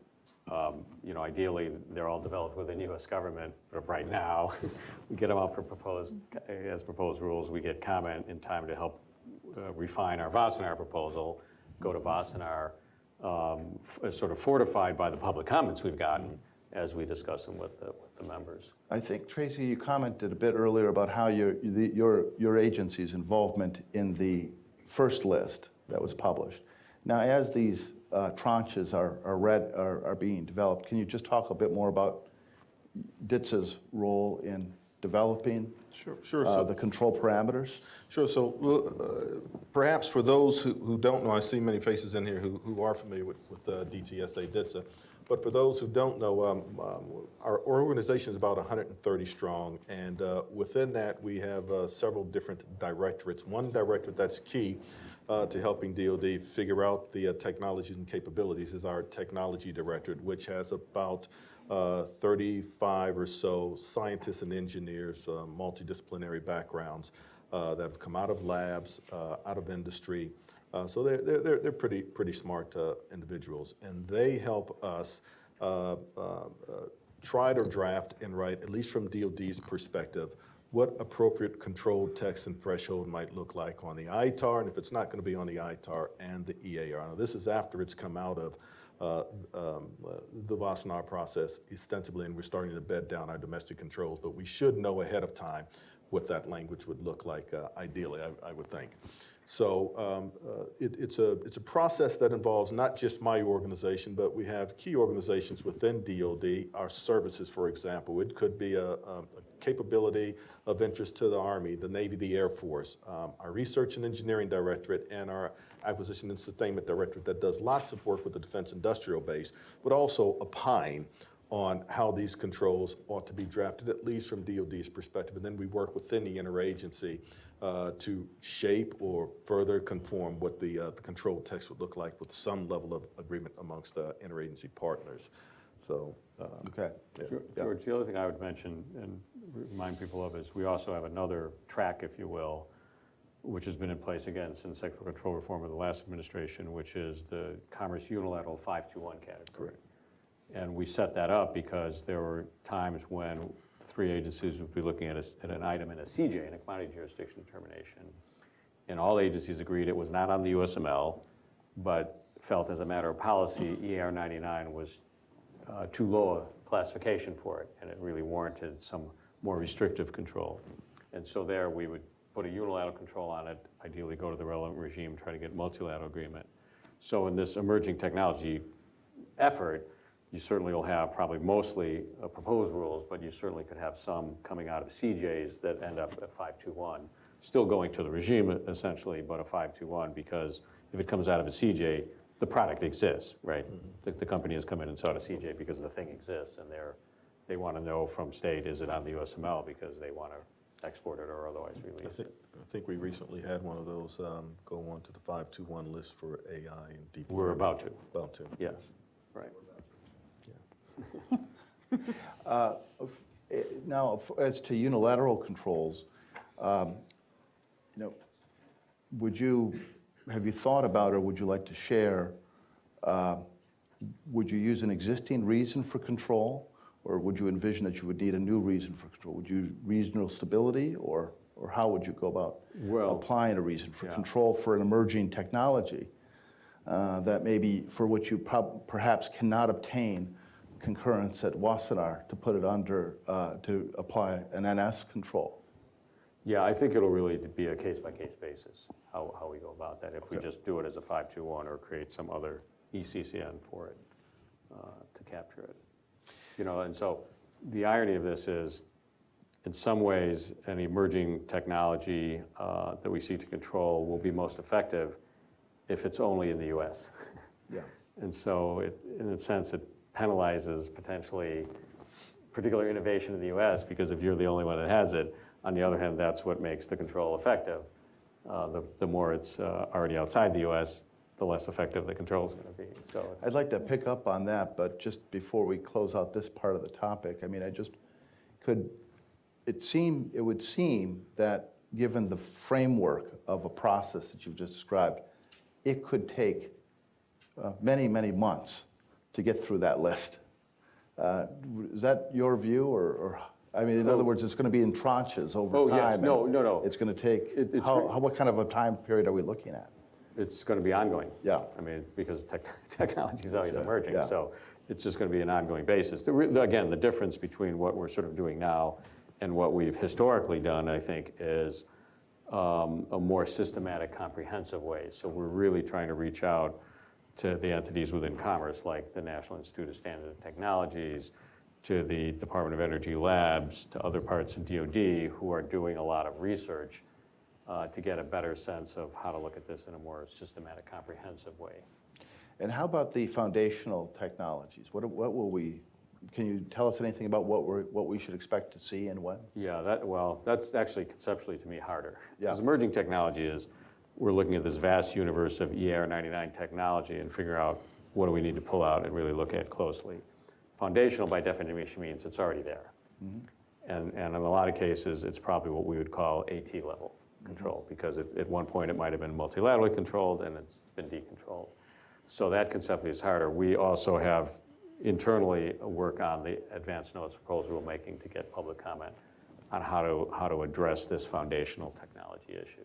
ideally, they're all developed within US government, but right now, we get them out for proposed rules, we get comment in time to help refine our Wassenaar proposal, go to Wassenaar, sort of fortified by the public comments we've gotten as we discuss them with the members. I think, Tracy, you commented a bit earlier about how your agency's involvement in the first list that was published. Now, as these tranches are being developed, can you just talk a bit more about DITSA's role in developing Sure. the control parameters? Sure. So perhaps for those who don't know, I see many faces in here who are familiar with DGSA, DITSA. But for those who don't know, our organization is about 130 strong. And within that, we have several different directorates. One directorate that's key to helping DoD figure out the technologies and capabilities is our technology directorate, which has about 35 or so scientists and engineers, multidisciplinary backgrounds that have come out of labs, out of industry. So they're pretty smart individuals, and they help us try to draft and write, at least from DoD's perspective, what appropriate controlled text and threshold might look like on the ITAR, and if it's not going to be on the ITAR and the EAR. Now, this is after it's come out of the Wassenaar process ostensibly, and we're starting to bed down our domestic controls, but we should know ahead of time what that language would look like ideally, I would think. So it's a process that involves not just my organization, but we have key organizations within DoD, our services, for example. It could be a capability of interest to the Army, the Navy, the Air Force, our Research and Engineering Directorate, and our Acquisition and Sustainment Directorate that does lots of work with the Defense Industrial Base, but also opine on how these controls ought to be drafted, at least from DoD's perspective. And then we work within the interagency to shape or further conform what the control text would look like with some level of agreement amongst interagency partners. So, Okay. George, the other thing I would mention and remind people of is we also have another track, if you will, which has been in place again since sexual control reform of the last administration, which is the Commerce Unilateral 521 category. correct. And we set that up because there were times when three agencies would be looking at an item in a CJ, in a commodity jurisdiction determination, and all agencies agreed it was not on the USML, but felt as a matter of policy, EAR 99 was too low a classification for it, and it really warranted some more restrictive control. And so there we would put a unilateral control on it, ideally go to the relevant regime, try to get multilateral agreement. So in this emerging technology effort, you certainly will have probably mostly proposed rules, but you certainly could have some coming out of CJs that end up at 521, still going to the regime essentially, but a 521, because if it comes out of a CJ, the product exists, right? Mm-hmm. The company has come in and sought a CJ because the thing exists, and they want to know from state, is it on the USML, because they want to export it or otherwise release it. I think we recently had one of those go on to the 521 list for AI and deep We're learning. about to. About to. Yes, right. Now, as to unilateral controls, have you thought about, or would you like to share, would you use an existing reason for control, or would you envision that you would need a new reason for control? Would you use regional stability, or how would you go about applying a reason for control for an emerging technology that maybe for which you perhaps cannot obtain concurrence at Wassenaar to put it under, to apply an NS control? Yeah, I think it'll really be a case-by-case basis, how we go about that. If we just do it as a 521 or create some other ECCN for it to capture it. And so the irony of this is, in some ways, an emerging technology that we seek to control will be most effective if it's only in the US. Yeah. And so in a sense, it penalizes potentially particular innovation in the US, because if you're the only one that has it, on the other hand, that's what makes the control effective. The more it's already outside the US, the less effective the control is going to be. So I'd like to pick up on that, but just before we close out this part of the topic, it would seem that given the framework of a process that you've just described, it could take many, many months to get through that list. Is that your view, or in other words, it's going to be in tranches over time? Yes. No. It's going to take, what kind of a time period are we looking at? It's going to be ongoing. Yeah. Because technology is always emerging, yeah. So it's just going to be an ongoing basis. Again, the difference between what we're sort of doing now and what we've historically done, I think, is a more systematic, comprehensive way. So we're really trying to reach out to the entities within Commerce, like the National Institute of Standards and Technologies, to the Department of Energy labs, to other parts of DoD who are doing a lot of research to get a better sense of how to look at this in a more systematic, comprehensive way. And how about the foundational technologies? What will we, can you tell us anything about what we should expect to see and when? Yeah, that's actually conceptually to me harder. Yeah. Because emerging technology is, we're looking at this vast universe of EAR99 technology and figure out what do we need to pull out and really look at closely. Foundational, by definition, means it's already there. And in a lot of cases, it's probably what we would call AT level control, because at one point it might have been multilaterally controlled and it's been decontrolled. So that conceptually is harder. We also have internally work on the advanced notice proposal rulemaking to get public comment on how to address this foundational technology issue.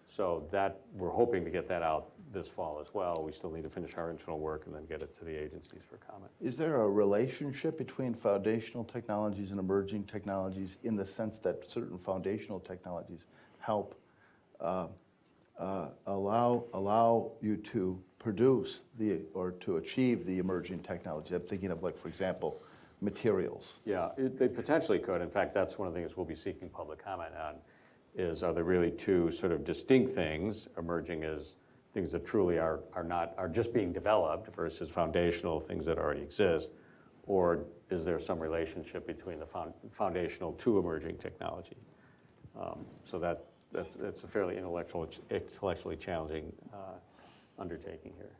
So that, we're hoping to get that out this fall as well. We still need to finish our internal work and then get it to the agencies for comment. Is there a relationship between foundational technologies and emerging technologies in the sense that certain foundational technologies help allow you to produce or to achieve the emerging technology? I'm thinking of, like, for example, materials. Yeah, they potentially could. In fact, that's one of the things we'll be seeking public comment on, is are there really two sort of distinct things, emerging as things that truly are just being developed versus foundational things that already exist, or is there some relationship between the foundational to emerging technology? So that's a fairly intellectually challenging undertaking here.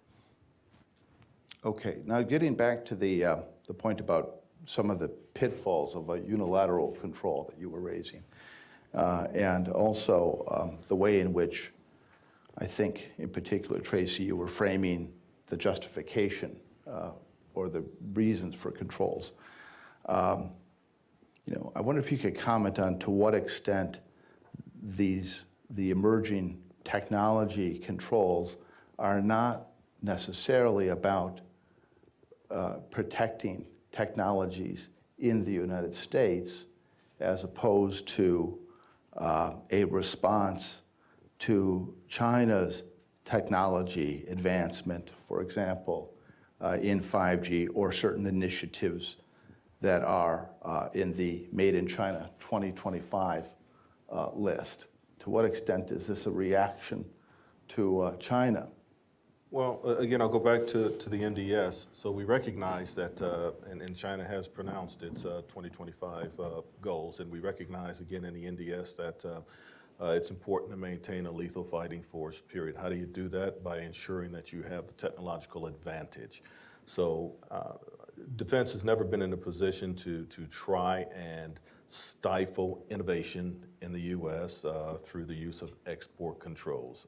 Okay, now getting back to the point about some of the pitfalls of a unilateral control that you were raising, and also the way in which I think, in particular, Tracy, you were framing the justification or the reasons for controls. I wonder if you could comment on to what extent the emerging technology controls are not necessarily about protecting technologies in the United States as opposed to a response to China's technology advancement, for example, in 5G, or certain initiatives that are in the Made in China 2025 list. To what extent is this a reaction to China? Well, again, I'll go back to the NDS. So we recognize that, and China has pronounced its 2025 goals, and we recognize, again, in the NDS that it's important to maintain a lethal fighting force, period. How do you do that? By ensuring that you have the technological advantage. So defense has never been in a position to try and stifle innovation in the U.S. Through the use of export controls.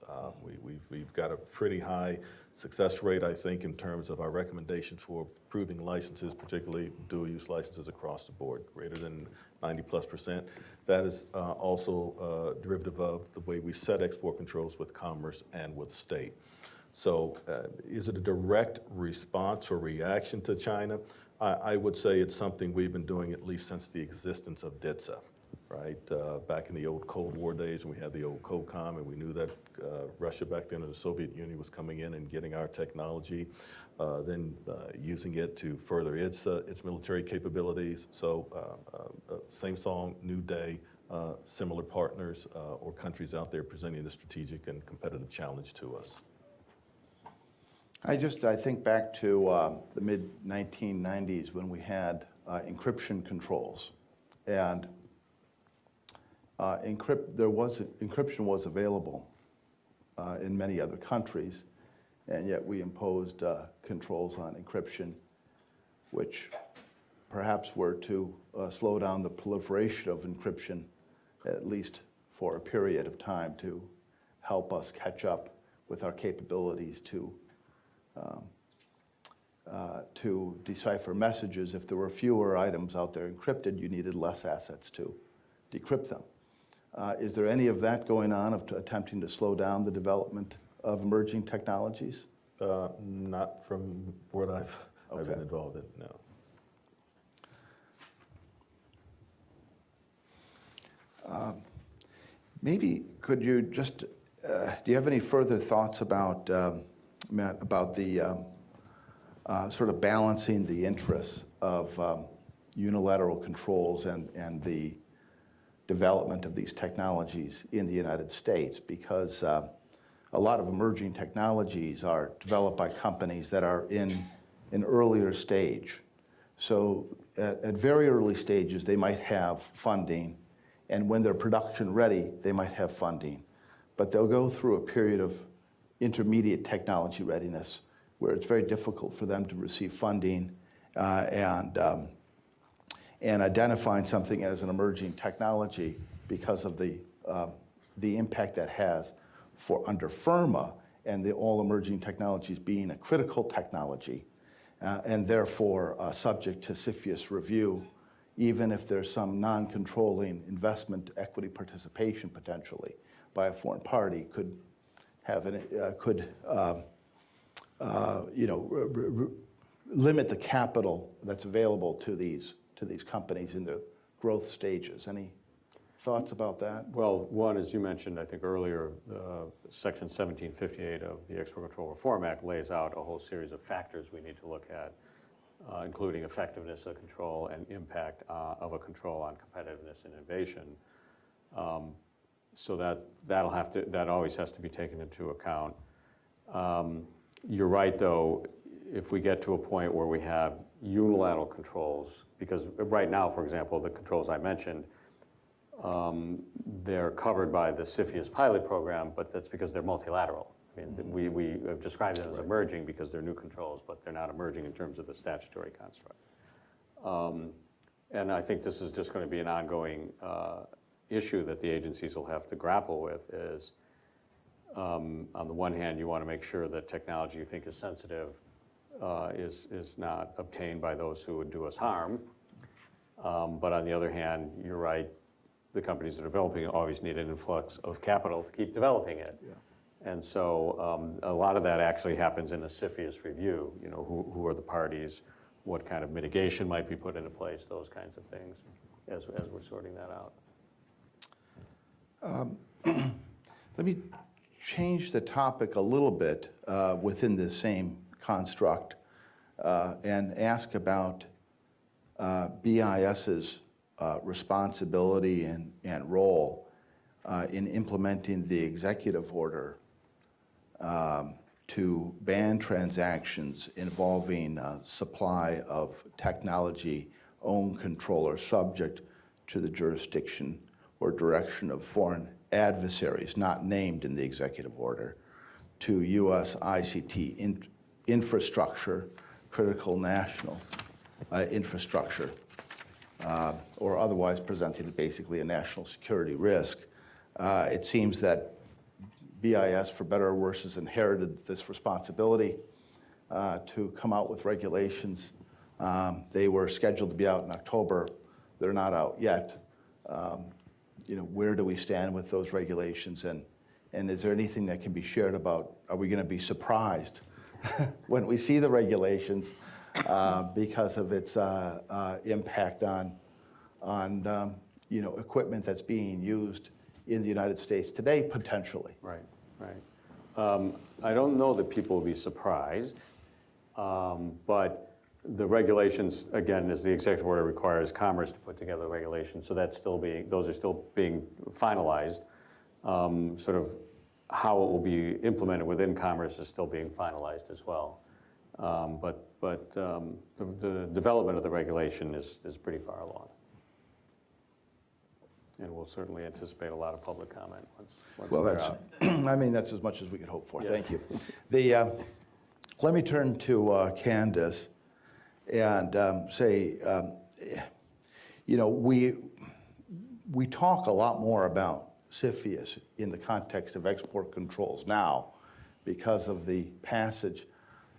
We've got a pretty high success rate, I think, in terms of our recommendations for approving licenses, particularly dual-use licenses across the board, greater than 90+%. That is also derivative of the way we set export controls with commerce and with state. So is it a direct response or reaction to China? I would say it's something we've been doing at least since the existence of DITSA, right? Back in the old Cold War days, when we had the old COCOM, and we knew that Russia back then, or the Soviet Union, was coming in and getting our technology, then using it to further its military capabilities. So same song, new day, similar partners or countries out there presenting a strategic and competitive challenge to us. I think back to the mid-1990s when we had encryption controls, and encryption was available in many other countries, and yet we imposed controls on encryption, which perhaps were to slow down the proliferation of encryption, at least for a period of time, to help us catch up with our capabilities to decipher messages. If there were fewer items out there encrypted, you needed less assets to decrypt them. Is there any of that going on, of attempting to slow down the development of emerging technologies? Not from what I've been involved in, no. Maybe could you just, do you have any further thoughts about, Matt, about the sort of balancing the interests of unilateral controls and the development of these technologies in the United States, because a lot of emerging technologies are developed by companies that are in an earlier stage. So at very early stages, they might have funding, and when they're production ready, they might have funding. But they'll go through a period of intermediate technology readiness where it's very difficult for them to receive funding and identifying something as an emerging technology because of the impact that has for under FIRMA and the all emerging technologies being a critical technology and therefore subject to CFIUS review, even if there's some non-controlling investment equity participation potentially by a foreign party could have limit the capital that's available to these companies in the growth stages. Any thoughts about that? Well, one, as you mentioned, I think earlier, Section 1758 of the Export Control Reform Act lays out a whole series of factors we need to look at, including effectiveness of control and impact of a control on competitiveness and innovation. So that always has to be taken into account. You're right, though, if we get to a point where we have unilateral controls, because right now, for example, the controls I mentioned, they're covered by the CFIUS pilot program, but that's because they're multilateral. I mean, we have described them as emerging because they're new controls, but they're not emerging in terms of the statutory construct. And I think this is just going to be an ongoing issue that the agencies will have to grapple with is, on the one hand, you want to make sure that technology you think is sensitive is not obtained by those who would do us harm. But on the other hand, you're right, the companies that are developing it always need an influx of capital to keep developing it. Yeah. And so a lot of that actually happens in a CFIUS review. You know, who are the parties, what kind of mitigation might be put into place, those kinds of things, as we're sorting that out. Let me change the topic a little bit within the same construct and ask about BIS's responsibility and role in implementing the executive order to ban transactions involving supply of technology owned, control, or subject to the jurisdiction or direction of foreign adversaries not named in the executive order to U.S. ICT infrastructure, critical national infrastructure, or otherwise presenting basically a national security risk. It seems that BIS, for better or worse, has inherited this responsibility to come out with regulations. They were scheduled to be out in October. They're not out yet. You know, where do we stand with those regulations? And is there anything that can be shared about, are we going to be surprised when we see the regulations because of its impact on you know, equipment that's being used in the United States today, potentially? Right, right. I don't know that people will be surprised, but the regulations, again, as the executive order requires Commerce to put together regulations, so those are still being finalized. Sort of how it will be implemented within Commerce is still being finalized as well. But the development of the regulation is pretty far along. And we'll certainly anticipate a lot of public comment once Well, they're that's, out. I mean, that's as much as we could hope for. Yes. Thank you. Let me turn to Candace and say, you know, we talk a lot more about CFIUS in the context of export controls now because of the passage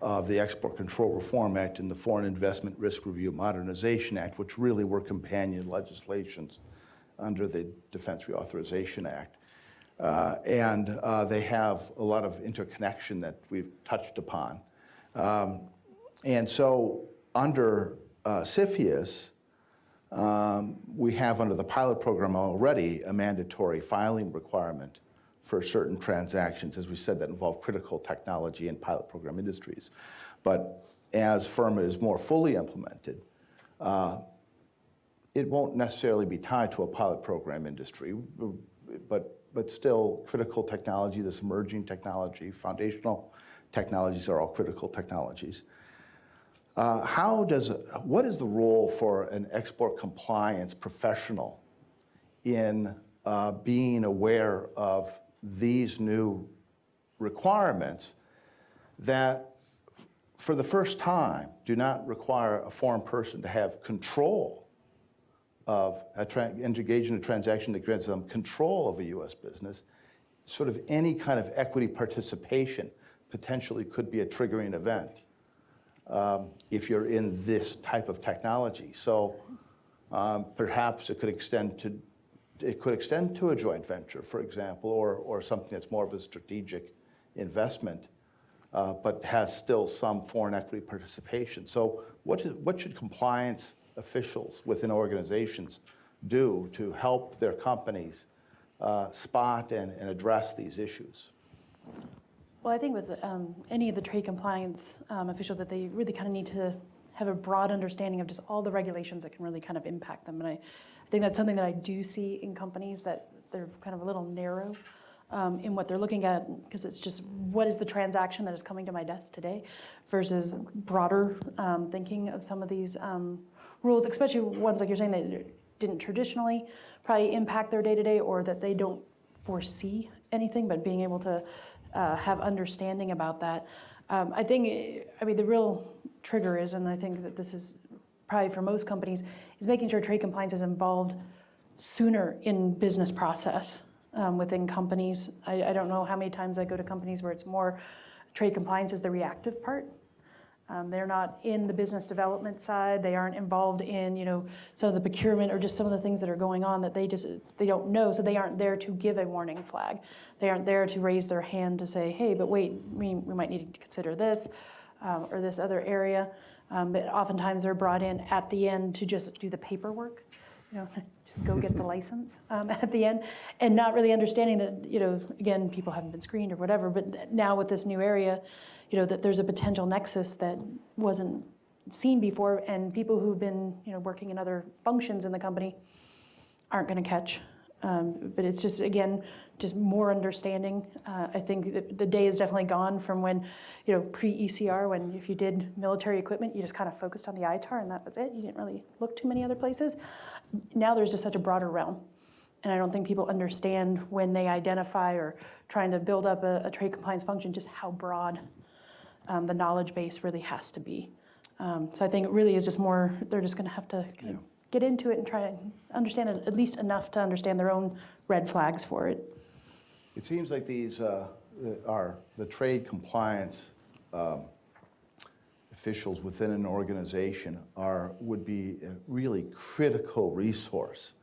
of the Export Control Reform Act and the Foreign Investment Risk Review Modernization Act, which really were companion legislations under the Defense Reauthorization Act. And they have a lot of interconnection that we've touched upon. And so under CFIUS, we have under the pilot program already a mandatory filing requirement for certain transactions, as we said, that involve critical technology and pilot program industries. But as FIRMA is more fully implemented, it won't necessarily be tied to a pilot program industry, but still critical technology, this emerging technology, foundational technologies are all critical technologies. What is the role for an export compliance professional in being aware of these new requirements that for the first time do not require a foreign person to have control of engage in a transaction that grants them control of a U.S. business? Sort of any kind of equity participation potentially could be a triggering event if you're in this type of technology. So perhaps it could extend to a joint venture, for example, or something that's more of a strategic investment, but has still some foreign equity participation. So what should compliance officials within organizations do to help their companies spot and address these issues? Well, I think with any of the trade compliance officials that they really kind of need to have a broad understanding of just all the regulations that can really kind of impact them. And I think that's something that I do see in companies that they're kind of a little narrow in what they're looking at, because it's just what is the transaction that is coming to my desk today versus broader thinking of some of these rules, especially ones like you're saying that didn't traditionally probably impact their day-to-day, or that they don't foresee anything, but being able to have understanding about that. I mean, the real trigger is, and I think that this is probably for most companies, is making sure trade compliance is involved sooner in business process within companies. I don't know how many times I go to companies where it's more trade compliance is the reactive part. They're not in the business development side. They aren't involved in, some of the procurement or just some of the things that are going on that they don't know. So they aren't there to give a warning flag. They aren't there to raise their hand to say, hey, but wait, we might need to consider this or this other area. But oftentimes they're brought in at the end to just do the paperwork, just go get the license at the end, and not really understanding that, again, people haven't been screened or whatever. But now with this new area, that there's a potential nexus that wasn't seen before, and people who've been, working in other functions in the company aren't going to catch. But it's just, again, just more understanding. I think the day is definitely gone from when, pre-ECR, when if you did military equipment, you just kind of focused on the ITAR and that was it. You didn't really look too many other places. Now there's just such a broader realm. And I don't think people understand when they identify or trying to build up a trade compliance function, just how broad the knowledge base really has to be. So I think it really is just more, they're just going to have to get into it and try to understand it at least enough to understand their own red flags for it. It seems like these are the trade compliance officials within an organization would be a really critical resource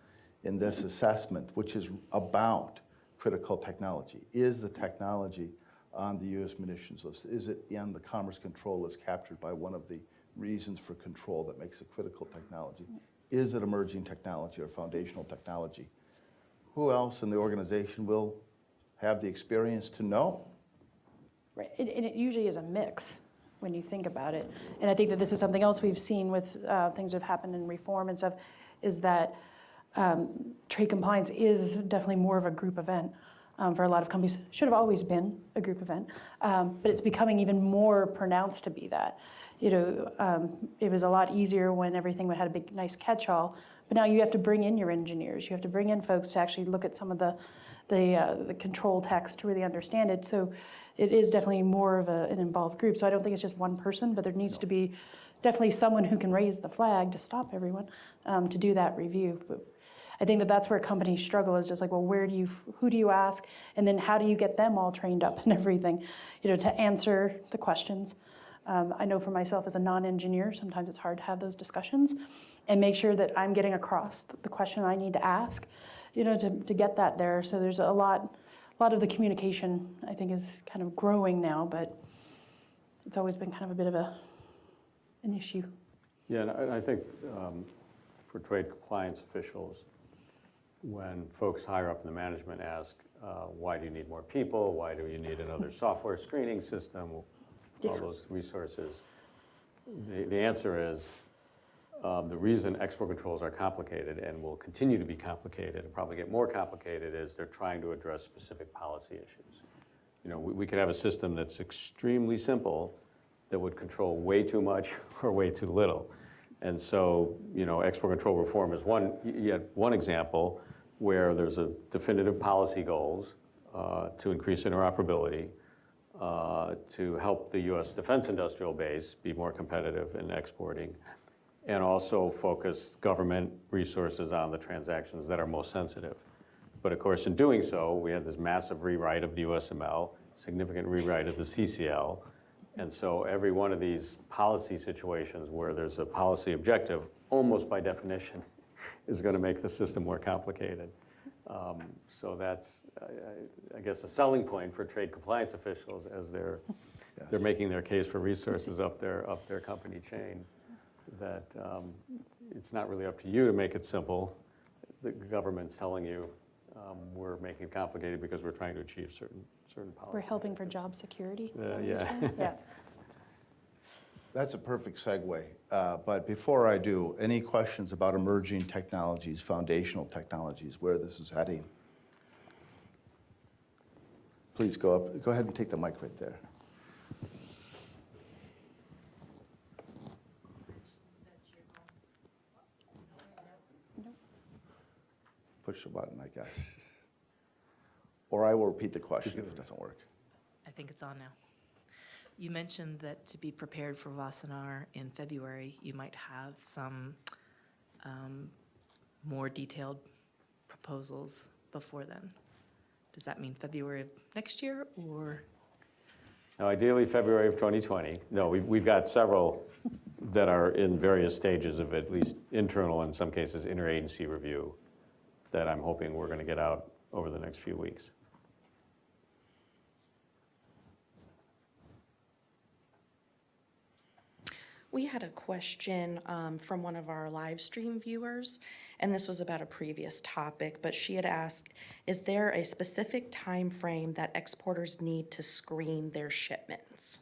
in this assessment, which is about critical technology. Is the technology on the U.S. munitions list? Is it in the Commerce Control list captured by one of the reasons for control that makes it critical technology? Is it emerging technology or foundational technology? Who else in the organization will have the experience to know? Right, and it usually is a mix when you think about it. And I think that this is something else we've seen with things that have happened in reform and stuff, is that trade compliance is definitely more of a group event. For a lot of companies, should have always been a group event, but it's becoming even more pronounced to be that. It was a lot easier when everything had a big, nice catch-all, but now you have to bring in your engineers. You have to bring in folks to actually look at some of the control text to really understand it. So it is definitely more of an involved group. So I don't think it's just one person, but there needs to be definitely someone who can raise the flag to stop everyone to do that review. But I think that that's where companies struggle, is just like, well, who do you ask? And then how do you get them all trained up and everything, to answer the questions? I know for myself as a non-engineer, sometimes it's hard to have those discussions and make sure that I'm getting across the question I need to ask, to get that there. So there's a lot of the communication, I think, is kind of growing now, but it's always been kind of a bit of an issue. Yeah, and I think for trade compliance officials, when folks higher up in the management ask, why do you need more people? Why do you need another software screening system? All those resources. The answer is, The reason export controls are complicated and will continue to be complicated and probably get more complicated is they're trying to address specific policy issues. You know, we could have a system that's extremely simple that would control way too much or way too little. And so, you know, export control reform is one example where there's a definitive policy goals to increase interoperability, to help the U.S. defense industrial base be more competitive in exporting, and also focus government resources on the transactions that are most sensitive. But of course, in doing so, we had this massive rewrite of the USML, significant rewrite of the CCL, and so every one of these policy situations where there's a policy objective, almost by definition, is going to make the system more complicated. So that's, I guess, a selling point for trade compliance officials as they're making their case for resources up their company chain. That it's not really up to you to make it simple. The government's telling you we're making it complicated because we're trying to achieve certain policies. We're helping for job security. Is that what you're Yeah. saying? Yeah. That's a perfect segue. But before I do, any questions about emerging technologies, foundational technologies, where this is heading? Please go up. Go ahead and take the mic right there. Push the button, I guess. Or I will repeat the question if it doesn't work. I think it's on now. You mentioned that to be prepared for Wassenaar in February, you might have some more detailed proposals before then. Does that mean February of next year, or? Now, ideally, February of 2020. No, we've got several that are in various stages of at least internal, in some cases, interagency review that I'm hoping we're going to get out over the next few weeks. We had a question from one of our live stream viewers, and this was about a previous topic, but she had asked, is there a specific time frame that exporters need to screen their shipments?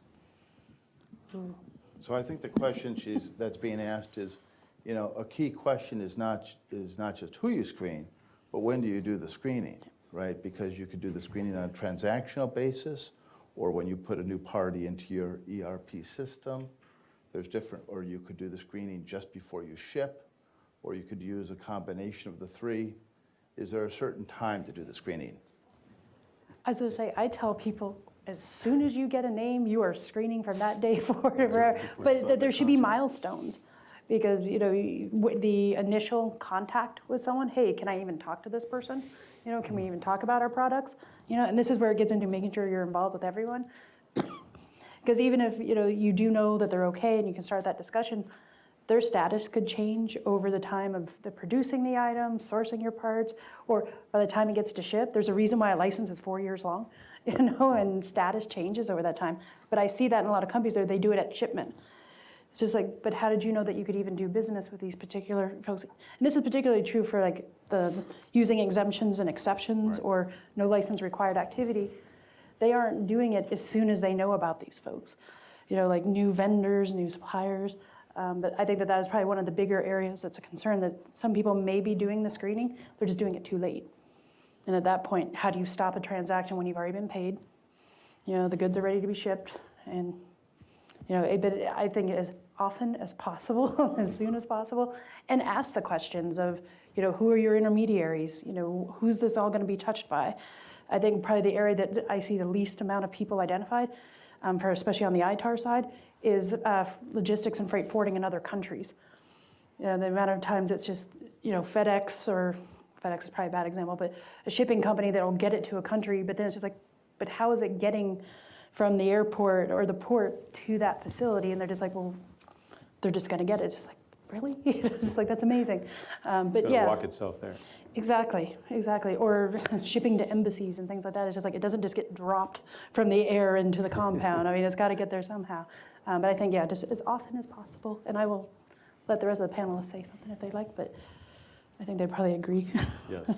So I think the question that's being asked is, you know, a key question is not just who you screen, but when do you do the screening, right? Because you could do the screening on a transactional basis, or when you put a new party into your ERP system. There's different, or you could do the screening just before you ship, or you could use a combination of the three. Is there a certain time to do the screening? I was going to say, I tell people, as soon as you get a name, you are screening from that day forward. But there should be milestones, because you know the initial contact with someone. Hey, can I even talk to this person? You know, can we even talk about our products? You know, and this is where it gets into making sure you're involved with everyone. Because even if you do know that they're okay and you can start that discussion, their status could change over the time of the producing the item, sourcing your parts, or by the time it gets to ship. There's a reason why a license is 4 years long, and status changes over that time. But I see that in a lot of companies, they do it at shipment. It's just like, but how did you know that you could even do business with these particular folks? And this is particularly true for like the using exemptions and exceptions, or no license required activity. They aren't doing it as soon as they know about these folks, like new vendors, new suppliers. But I think that is probably one of the bigger areas that's a concern, that some people may be doing the screening, they're just doing it too late. And at that point, how do you stop a transaction when you've already been paid? The goods are ready to be shipped, and but I think as often as possible, as soon as possible, and ask the questions of, who are your intermediaries? Who's this all going to be touched by? I think probably the area that I see the least amount of people identified, for especially on the ITAR side, is logistics and freight forwarding in other countries. The amount of times it's just, FedEx, or FedEx is probably a bad example, but a shipping company that'll get it to a country, but then it's just like, but how is it getting from the airport or the port to that facility? And they're just like, well, they're just going to get it. It's just like, really? It's just like, that's amazing. But it's yeah. It's walk itself there. Exactly. Or shipping to embassies and things like that. It's just like, it doesn't just get dropped from the air into the compound. I mean, it's got to get there somehow. But I think, just as often as possible. And I will let the rest of the panelists say something if they'd like, but I think they'd probably agree. Yes.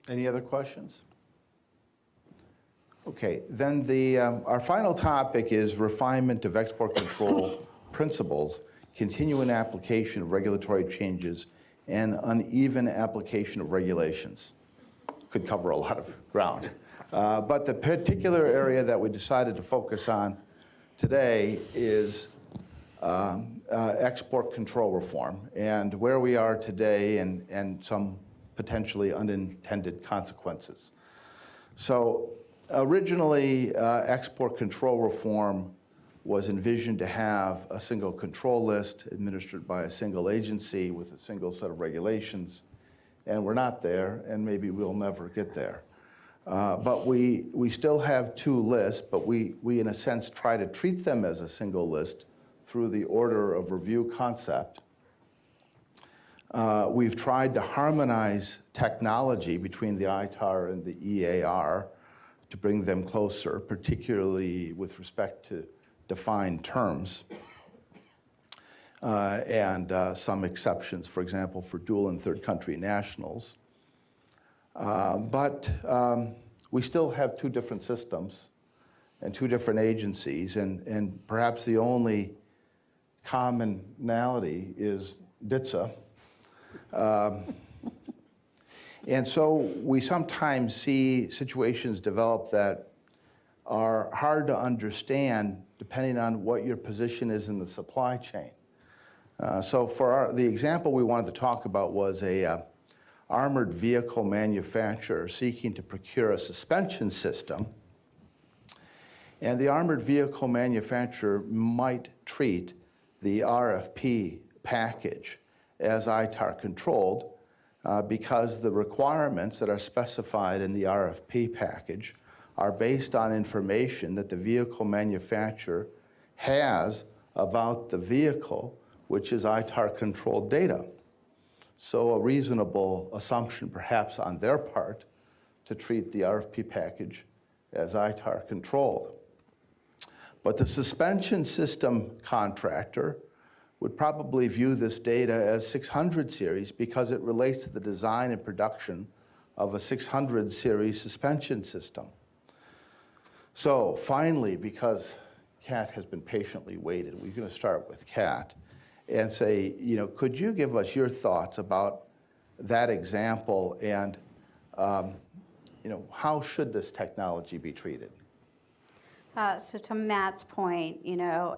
Any other questions? Okay, then our final topic is refinement of export control principles continuing application of regulatory changes, and uneven application of regulations. Could cover a lot of ground. But the particular area that we decided to focus on today is export control reform and where we are today and some potentially unintended consequences. So originally, export control reform was envisioned to have a single control list administered by a single agency with a single set of regulations, and we're not there, and maybe we'll never get there. But we still have two lists, but we in a sense try to treat them as a single list through the order of review concept. We've tried to harmonize technology between the ITAR and the EAR to bring them closer, particularly with respect to defined terms and some exceptions, for example, for dual and third country nationals. But we still have two different systems and two different agencies, and perhaps the only commonality is DITSA. And so we sometimes see situations develop that are hard to understand depending on what your position is in the supply chain. So for the example we wanted to talk about was a armored vehicle manufacturer seeking to procure a suspension system. And the armored vehicle manufacturer might treat the RFP package as ITAR controlled because the requirements that are specified in the RFP package are based on information that the vehicle manufacturer has about the vehicle, which is ITAR-controlled data. So a reasonable assumption, perhaps on their part, to treat the RFP package as ITAR-controlled. But the suspension system contractor would probably view this data as 600 series because it relates to the design and production of a 600 series suspension system. So finally, because Kat has been patiently waited, we're going to start with Kat and say, could you give us your thoughts about that example and, how should this technology be treated? So to Matt's point,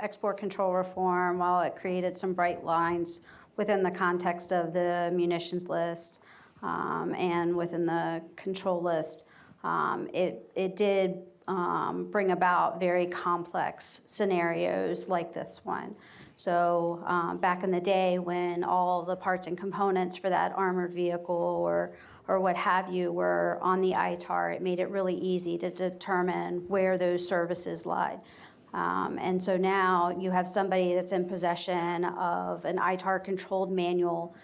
export control reform, while it created some bright lines within the context of the munitions list and within the control list, it did bring about very complex scenarios like this one. So back in the day when all the parts and components for that armored vehicle or what have you were on the ITAR, it made it really easy to determine where those services lied. And so now you have somebody that's in possession of an ITAR-controlled manual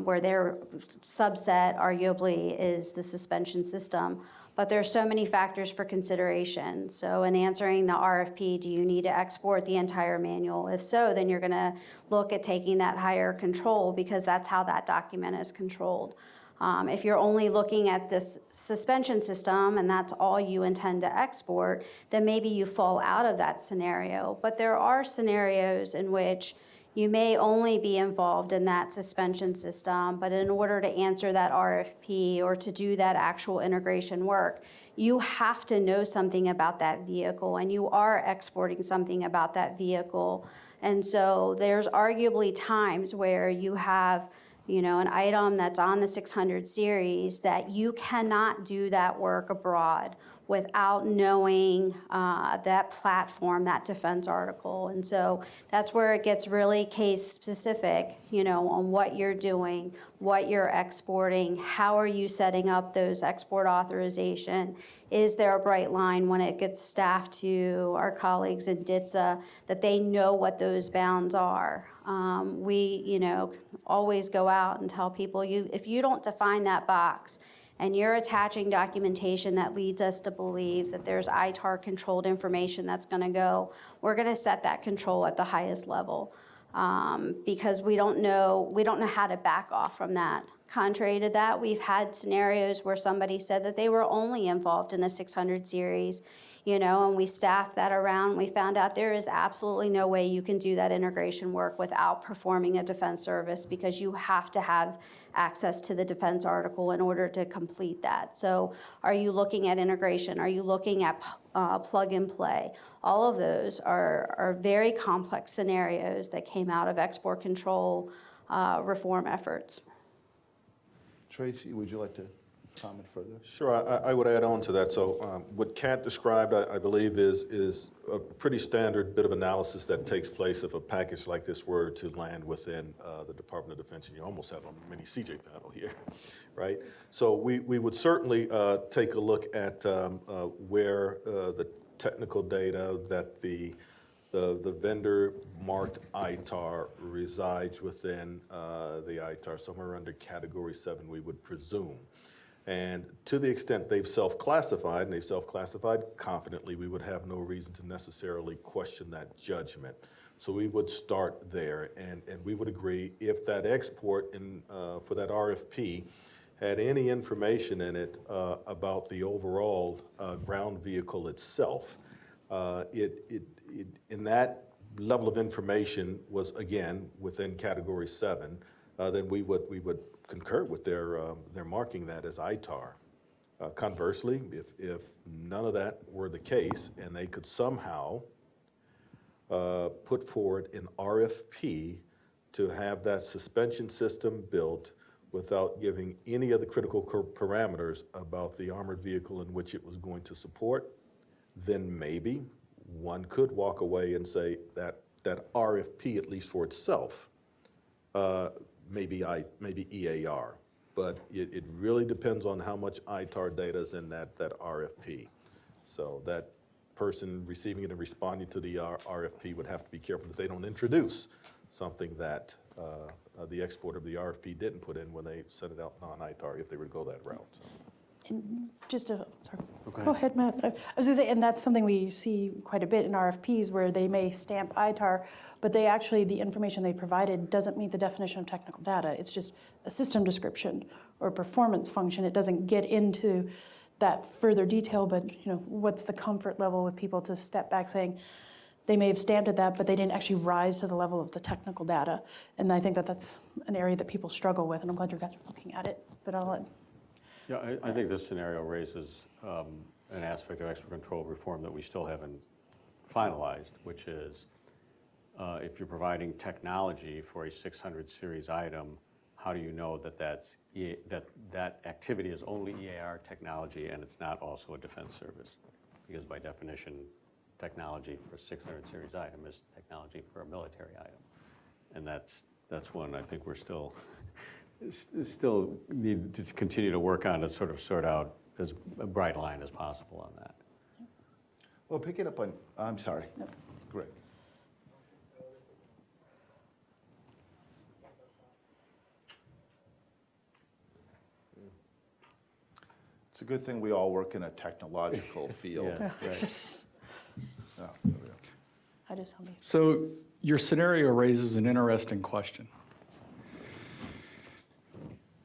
where their subset arguably is the suspension system. But there's so many factors for consideration. So in answering the RFP, do you need to export the entire manual? If so, then you're gonna look at taking that higher control because that's how that document is controlled. If you're only looking at this suspension system and that's all you intend to export, then maybe you fall out of that scenario. But there are scenarios in which you may only be involved in that suspension system, but in order to answer that RFP or to do that actual integration work, you have to know something about that vehicle and you are exporting something about that vehicle. And so there's arguably times where you have an item that's on the 600 series that you cannot do that work abroad without knowing that platform, that defense article. And so that's where it gets really case specific, on what you're doing, what you're exporting, how are you setting up those export authorization? Is there a bright line when it gets staffed to our colleagues in DITSA that they know what those bounds are? We, always go out and tell people, if you don't define that box and you're attaching documentation that leads us to believe that there's ITAR-controlled information that's going to go, we're going to set that control at the highest level because we don't know how to back off from that. Contrary to that, we've had scenarios where somebody said that they were only involved in a 600 series, and we staffed that around. We found out there is absolutely no way you can do that integration work without performing a defense service, because you have to have access to the defense article in order to complete that. So are you looking at integration? Are you looking at plug and play? All of those are very complex scenarios that came out of export control reform efforts. Tracy, would you like to comment further? Sure, I would add on to that. So what Kat described, I believe, is a pretty standard bit of analysis that takes place if a package like this were to land within the Department of Defense. And you almost have a mini CJ panel here, right? So we would certainly take a look at where the technical data that the vendor marked ITAR resides within the ITAR, somewhere under Category 7, we would presume. And to the extent they've self-classified, and they've self-classified confidently, we would have no reason to necessarily question that judgment. So we would start there, and we would agree if that export for that RFP had any information in it about the overall ground vehicle itself, in that level of information was, again, within Category 7, then we would concur with their marking that as ITAR. Conversely, if none of that were the case and they could somehow put forward an RFP to have that suspension system built without giving any of the critical parameters about the armored vehicle in which it was going to support, then maybe one could walk away and say that that RFP, at least for itself, maybe EAR, but it really depends on how much ITAR data is in that RFP. So that person receiving it and responding to the RFP would have to be careful that they don't introduce something that the exporter of the RFP didn't put in when they sent it out non-ITAR, if they were to go that route. So. And sorry. Go ahead, Matt. I was going to say, and that's something we see quite a bit in RFPs, where they may stamp ITAR, but they actually, the information they provided doesn't meet the definition of technical data. It's just a system description or a performance function. It doesn't get into that further detail, but what's the comfort level with people to step back saying they may have stamped at that, but they didn't actually rise to the level of the technical data. And I think that that's an area that people struggle with, and I'm glad you guys are looking at it, but I'll let. Yeah, I think this scenario raises an aspect of export control reform that we still haven't finalized, which is if you're providing technology for a 600 series item, how do you know that that activity is only EAR technology and it's not also a defense service? Because by definition, technology for a 600 series item is technology for a military item. And that's one I think we're still need to continue to work on to sort out as a bright line as possible on that. Well, picking up on, I'm sorry. No. Greg. It's a good thing we all work in a technological field. Yeah, right. Oh, there we go. I just tell me. So your scenario raises an interesting question.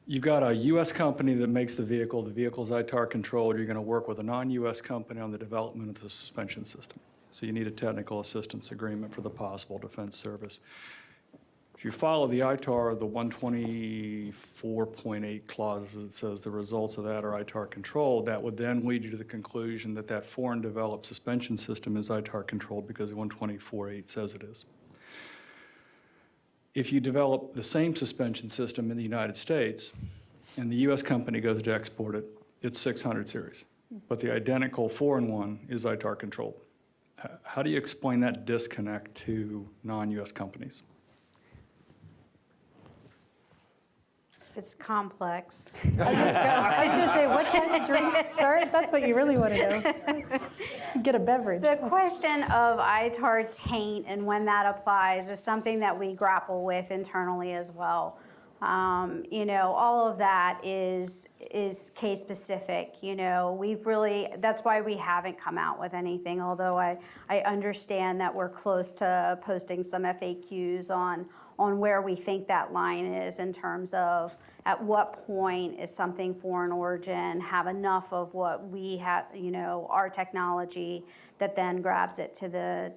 You've got a U.S. company that makes the vehicle's ITAR controlled. You're going to work with a non-U.S. company on the development of the suspension system. So you need a technical assistance agreement for the possible defense service. If you follow the ITAR, the 124.8 clauses, it says the results of that are ITAR controlled. That would then lead you to the conclusion that that foreign developed suspension system is ITAR controlled because 124.8 says it is. If you develop the same suspension system in the United States and the U.S. company goes to export it, it's 600 series. But the identical foreign one is ITAR controlled. How do you explain that disconnect to non-U.S. companies? It's complex. I was going to say, what time do drinks start? That's what you really want to know. Get a beverage. The question of ITAR taint and when that applies is something that we grapple with internally as well. All of that is case specific. That's why we haven't come out with anything, although I understand that we're close to posting some FAQs on where we think that line is in terms of at what point is something foreign origin, have enough of what we have, our technology that then grabs it to the,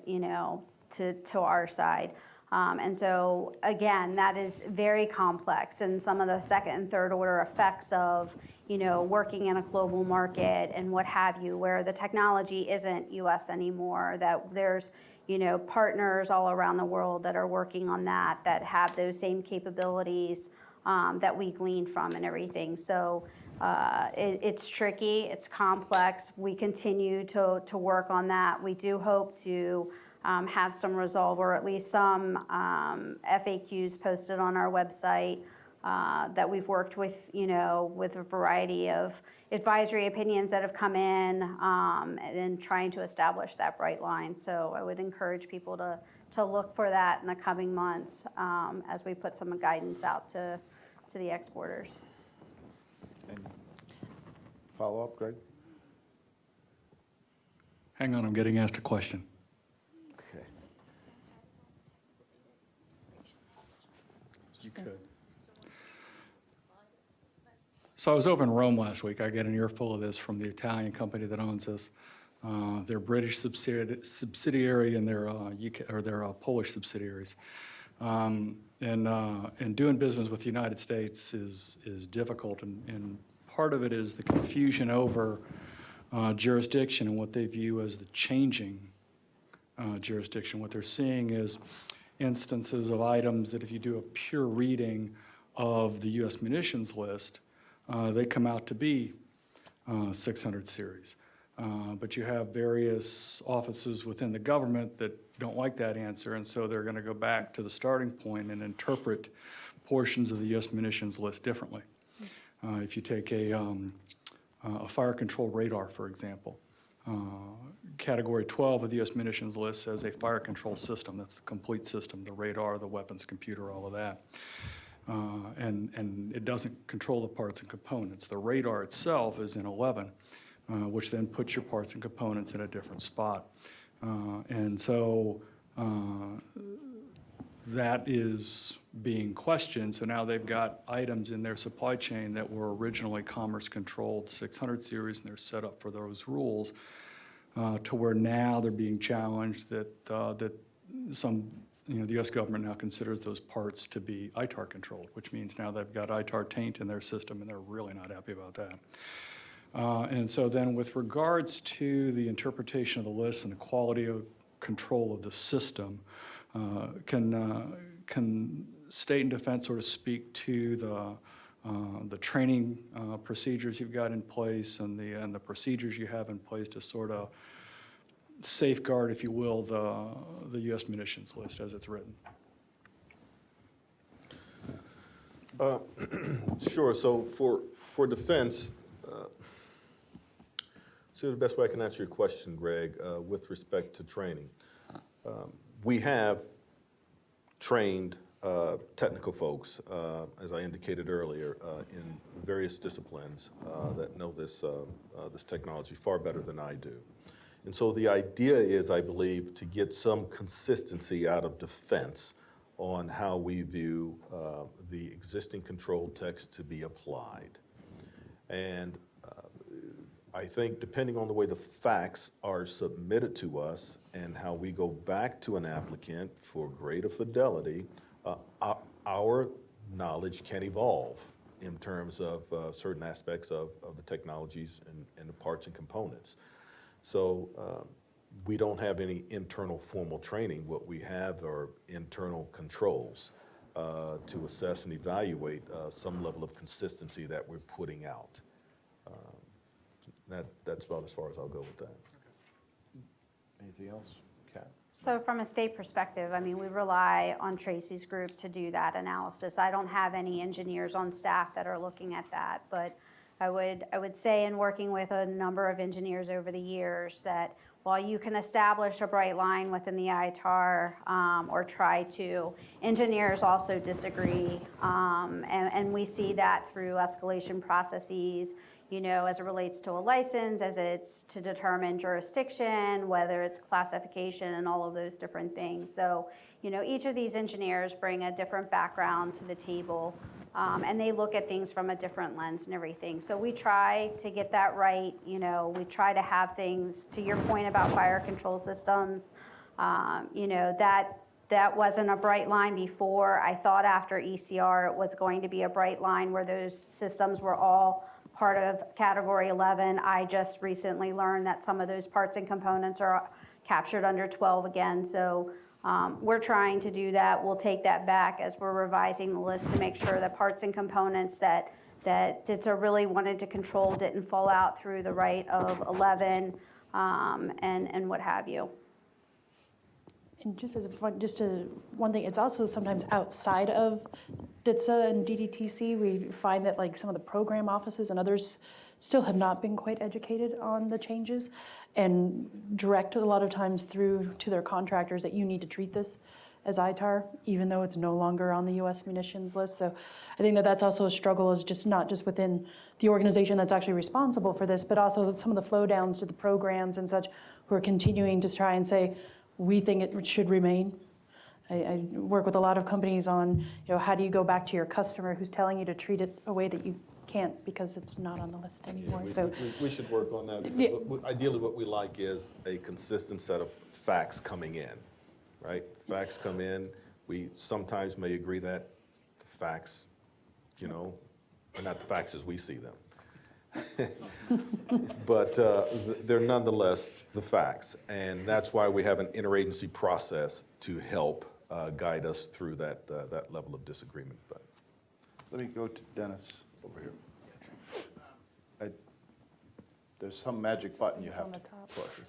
to our side. And so, again, that is very complex, and some of the second and third order effects of, working in a global market and what have you, where the technology isn't US anymore, that there's, partners all around the world that are working on that have those same capabilities that we glean from and everything. So it's tricky, it's complex. We continue to work on that. We do hope to have some resolve, or at least some FAQs posted on our website that we've worked with, with a variety of advisory opinions that have come in and trying to establish that bright line. So I would encourage people to look for that in the coming months as we put some guidance out to the exporters. Follow up, Greg? Hang on, I'm getting asked a question. Okay. You could. So I was over in Rome last week. I get an earful of this from the Italian company that owns this. Their British subsidiary and their UK or their Polish subsidiaries. And doing business with the United States is difficult, and part of it is the confusion over jurisdiction and what they view as the changing jurisdiction. What they're seeing is instances of items that if you do a pure reading of the U.S. munitions list, they come out to be 600 series. But you have various offices within the government that don't like that answer, and so they're going to go back to the starting point and interpret portions of the U.S. munitions list differently. If you take a fire control radar, for example, Category 12 of the U.S. munitions list says a fire control system. That's the complete system, the radar, the weapons computer, all of that. And it doesn't control the parts and components. The radar itself is in 11, which then puts your parts and components in a different spot. And so that is being questioned. So now they've got items in their supply chain that were originally commerce controlled 600 series, and they're set up for those rules to where now they're being challenged that some, the U.S. government now considers those parts to be ITAR controlled, which means now they've got ITAR taint in their system, and they're really not happy about that. And so then with regards to the interpretation of the list and the quality of control of the system, can state and defense sort of speak to the training procedures you've got in place and the procedures you have in place to sort of safeguard, if you will, the U.S. munitions list as it's written? Sure. So for defense, so the best way I can answer your question, Greg, with respect to training. We have trained technical folks, as I indicated earlier, in various disciplines that know this technology far better than I do. And so the idea is, I believe, to get some consistency out of defense on how we view the existing control text to be applied. And I think depending on the way the facts are submitted to us and how we go back to an applicant for greater fidelity, our knowledge can evolve in terms of certain aspects of the technologies and the parts and components. So we don't have any internal formal training. What we have are internal controls to assess and evaluate some level of consistency that we're putting out. That's about as far as I'll go with that. Anything else, Kat? So from a state perspective, I mean, we rely on Tracy's group to do that analysis. I don't have any engineers on staff that are looking at that, but I would say in working with a number of engineers over the years that while you can establish a bright line within the ITAR or try to, engineers also disagree. And we see that through escalation processes, you know, as it relates to a license, as it's to determine jurisdiction, whether it's classification and all of those different things. So, you know, each of these engineers bring a different background to the table. And they look at things from a different lens and everything. So we try to get that right. You know, we try to have things, to your point about fire control systems, you know, that wasn't a bright line before. I thought after ECR it was going to be a bright line where those systems were all part of Category 11. I just recently learned that some of those parts and components are captured under 12 again. So we're trying to do that. We'll take that back as we're revising the list to make sure that parts and components that DITSA really wanted to control didn't fall out through the right of 11 and what have you. And just as a one thing, it's also sometimes outside of DITSA and DDTC. We find that like some of the program offices and others still have not been quite educated on the changes and direct a lot of times through to their contractors that you need to treat this as ITAR, even though it's no longer on the U.S. munitions list. So I think that that's also a struggle, is just not just within the organization that's actually responsible for this, but also some of the flow downs to the programs and such who are continuing to try and say, we think it should remain. I work with a lot of companies on, you know, how do you go back to your customer who's telling you to treat it a way that you can't because it's not on the list anymore. We should work on that. Yeah. Ideally, what we like is a consistent set of facts coming in, right? Facts come in. We sometimes may agree that the facts, you know, are not the facts as we see them. But they're nonetheless the facts. And that's why we have an interagency process to help guide us through that level of disagreement. But Let me go to Dennis over here. There's some magic button you have on to the top. push.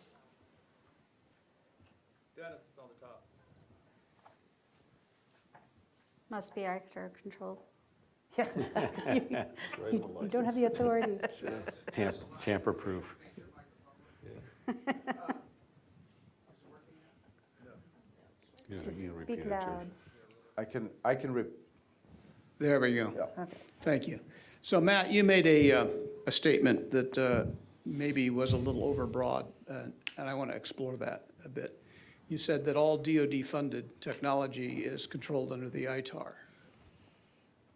Dennis, it's on the top. Must be ITAR controlled. Yes, right on the you don't have the authority. Tamper-proof. Just speak loud. I can There we go. yeah. Okay. Thank you. So Matt, you made a statement that maybe was a little overbroad, and I want to explore that a bit. You said that all DoD-funded technology is controlled under the ITAR.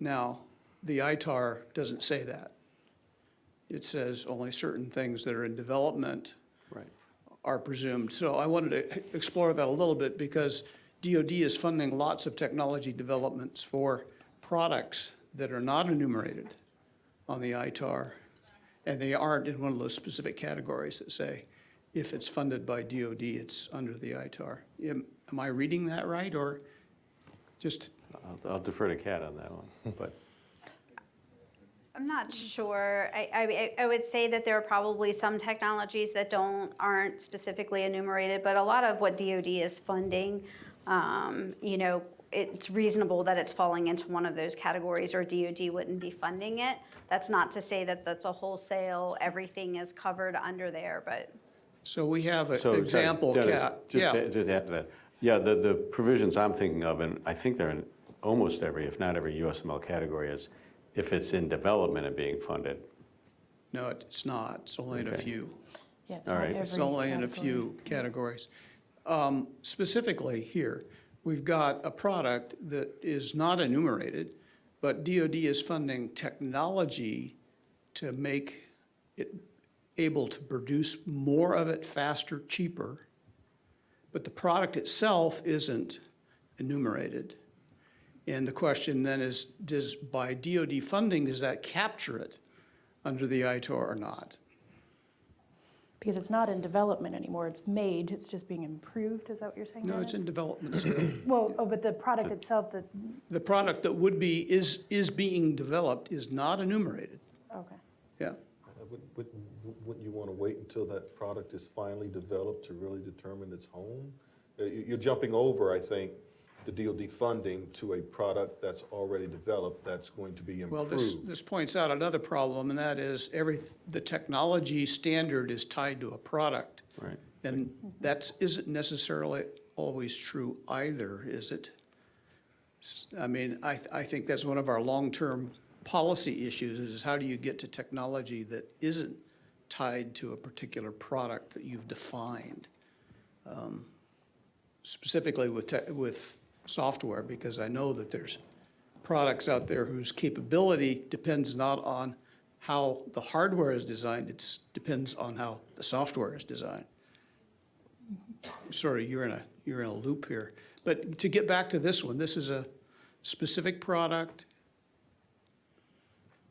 Now, the ITAR doesn't say that. It says only certain things that are in development are presumed. So I wanted to explore that a little bit because DoD is funding lots of technology developments for products that are not enumerated on the ITAR, and they aren't in one of those specific categories that say, if it's funded by DoD, it's under the ITAR. Am I reading that right, or just? I'll defer to Kat on that one, but. I'm not sure. I would say that there are probably some technologies that aren't specifically enumerated, but a lot of what DoD is funding, you know, it's reasonable that it's falling into one of those categories, or DoD wouldn't be funding it. That's not to say that that's a wholesale, everything is covered under there, but. So we have an So, example, Dennis, Kat. just Yeah. to add to that. Yeah, the provisions I'm thinking of, and I think they're in almost every, if not every USML category, is if it's in development and being funded. No, it's not. It's only in a Okay. few. Yeah, it's All not right. every It's only in a category. few categories. Specifically here, we've got a product that is not enumerated, but DoD is funding technology to make it able to produce more of it faster, cheaper. But the product itself isn't enumerated. And the question then is, by DoD funding, does that capture it under the ITAR or not? Because it's not in development anymore, it's made, it's just being improved, is that what you're saying, No, it's Dennis? in development still. Well, but the product itself, The product that would be, is being developed is not enumerated. okay. Yeah. Wouldn't you want to wait until that product is finally developed to really determine its home? You're jumping over, I think, the DoD funding to a product that's already developed that's going to be Well, improved. this points out another problem, and that is the technology standard is tied to a product. Right. And that isn't necessarily always true either, is it? I mean, I think that's one of our long-term policy issues, is how do you get to technology that isn't tied to a particular product that you've defined? Specifically with software, because I know that there's products out there whose capability depends not on how the hardware is designed, it depends on how the software is designed. Sorry, you're in a loop here. But to get back to this one, this is a specific product.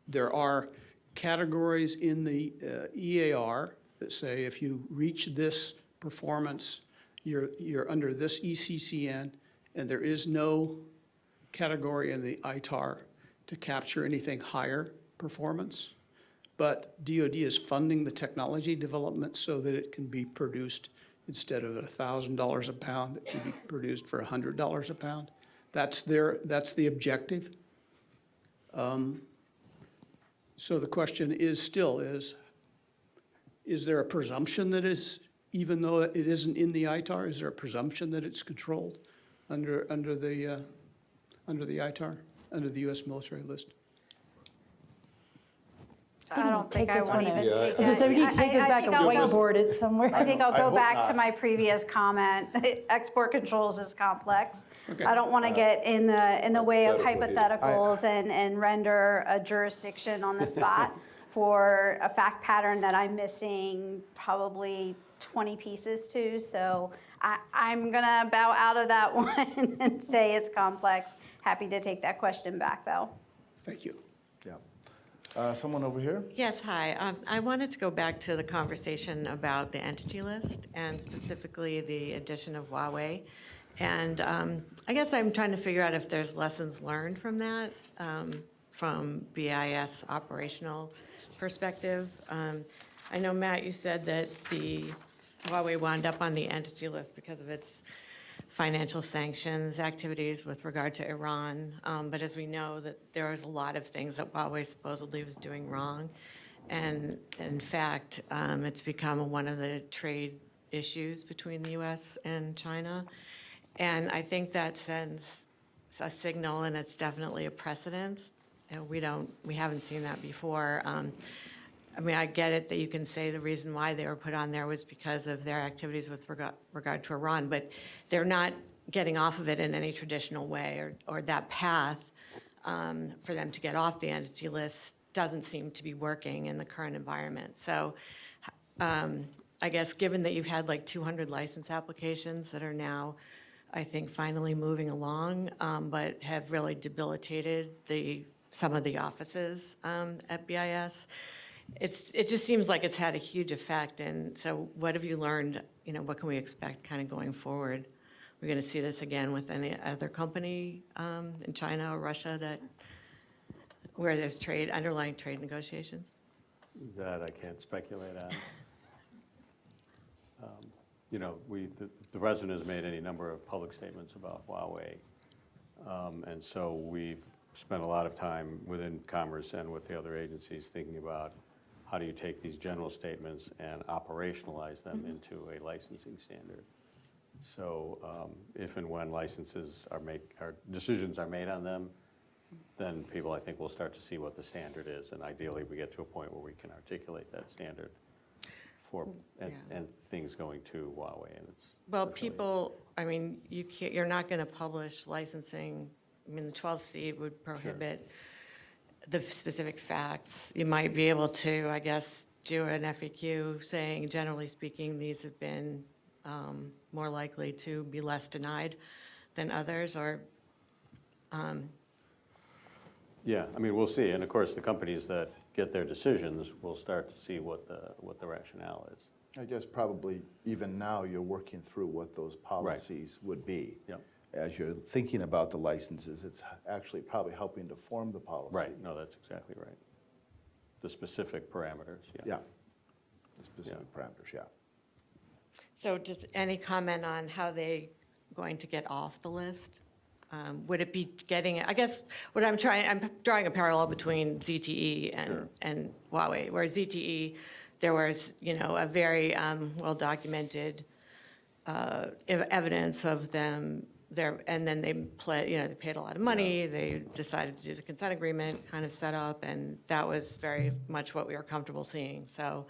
There are categories in the EAR that say if you reach this performance, you're under this ECCN, and there is no category in the ITAR to capture anything higher performance. But DoD is funding the technology development so that it can be produced instead of at $1,000 a pound, it can be produced for $100 a pound. That's the objective. So the question is there a presumption that is, even though it isn't in the ITAR, is there a presumption that it's controlled under the ITAR, under the U.S. military list? I don't think I want to even take that. So we need to take this back and whiteboard it somewhere. I think I'll I go hope back to not. my previous comment. Export controls is complex. Okay. I don't want to get in the way of Hypothetical hypotheticals and render a jurisdiction on the spot for a fact pattern that I'm missing probably 20 pieces to. So I'm going to bow out of that one and say it's complex. Happy to take that question back, though. Thank you. Yeah. Someone over here? Yes, hi. I wanted to go back to the conversation about the entity list and specifically the addition of Huawei. And I guess I'm trying to figure out if there's lessons learned from that, from BIS operational perspective. I know, Matt, you said that the Huawei wound up on the entity list because of its financial sanctions activities with regard to Iran. But as we know, that there was a lot of things that Huawei supposedly was doing wrong. And in fact, it's become one of the trade issues between the U.S. and China. And I think that sends a signal, and it's definitely a precedent. And we haven't seen that before. I mean, I get it that you can say the reason why they were put on there was because of their activities with regard to Iran, but they're not getting off of it in any traditional way, or that path for them to get off the entity list doesn't seem to be working in the current environment. So I guess given that you've had like 200 license applications that are now, I think, finally moving along, but have really debilitated some of the offices at BIS, it just seems like it's had a huge effect. And so what have you learned? What can we expect kind of going forward? We're going to see this again with any other company in China or Russia where there's underlying trade negotiations? That I can't speculate on. The president has made any number of public statements about Huawei. And so we've spent a lot of time within Commerce and with the other agencies thinking about how do you take these general statements and operationalize them into a licensing standard. So if and when decisions are made on them, then people, I think, will start to see what the standard is. And ideally, we get to a point where we can articulate that standard and things going to Huawei and its affiliates. I mean, you're not going to publish licensing. I mean, the 12C would prohibit the specific facts. You might be able to, I guess, do an FAQ saying, generally speaking, these have been more likely to be less denied than others, or Yeah, I mean, we'll see. And of course, the companies that get their decisions will start to see what the rationale is. I guess probably even now you're working through what those policies would be. Yep. As you're thinking about the licenses, it's actually probably helping to form the policy. Right, no, that's exactly right. The specific parameters, yeah. Yeah, the specific parameters, yeah. so just any comment on how they going to get off the list? Would it be getting, I guess, I'm drawing a parallel between ZTE and Huawei, where ZTE, there was, a very well-documented evidence of them there, and then they they paid a lot of money, they decided to do the consent agreement kind of set up, and that was very much what we were comfortable seeing. So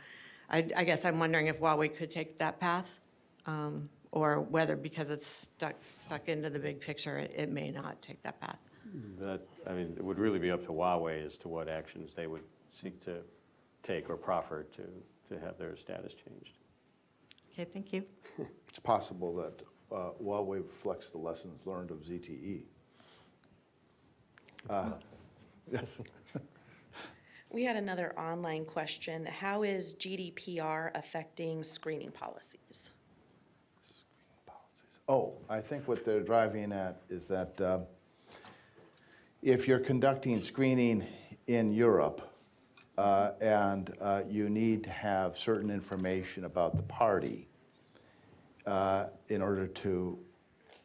I guess I'm wondering if Huawei could take that path, or whether because it's stuck into the big picture, it may not take that path. It would really be up to Huawei as to what actions they would seek to take or proffer to have their status changed. Okay, thank you. It's possible that Huawei reflects the lessons learned of ZTE. Yes. We had another online question. How is GDPR affecting screening policies? Oh, I think what they're driving at is that if you're conducting screening in Europe and you need to have certain information about the party in order to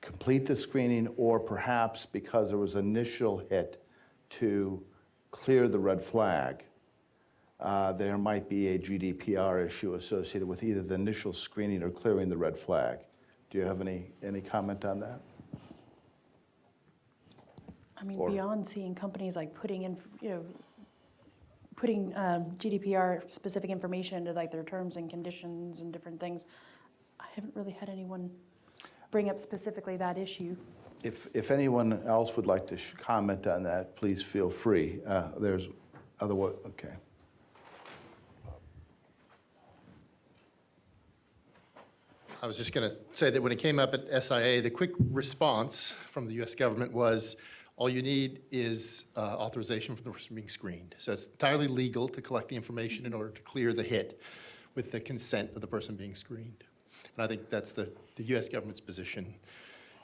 complete the screening, or perhaps because there was initial hit to clear the red flag, there might be a GDPR issue associated with either the initial screening or clearing the red flag. Do you have any comment on that? I mean, Or- beyond seeing companies like putting in, putting GDPR specific information into like their terms and conditions and different things, I haven't really had anyone bring up specifically that issue. If anyone else would like to comment on that, please feel free. There's otherwise, okay. I was just going to say that when it came up at SIA, the quick response from the U.S. government was, all you need is authorization for the person being screened. So it's entirely legal to collect the information in order to clear the hit with the consent of the person being screened. And I think that's the U.S. government's position,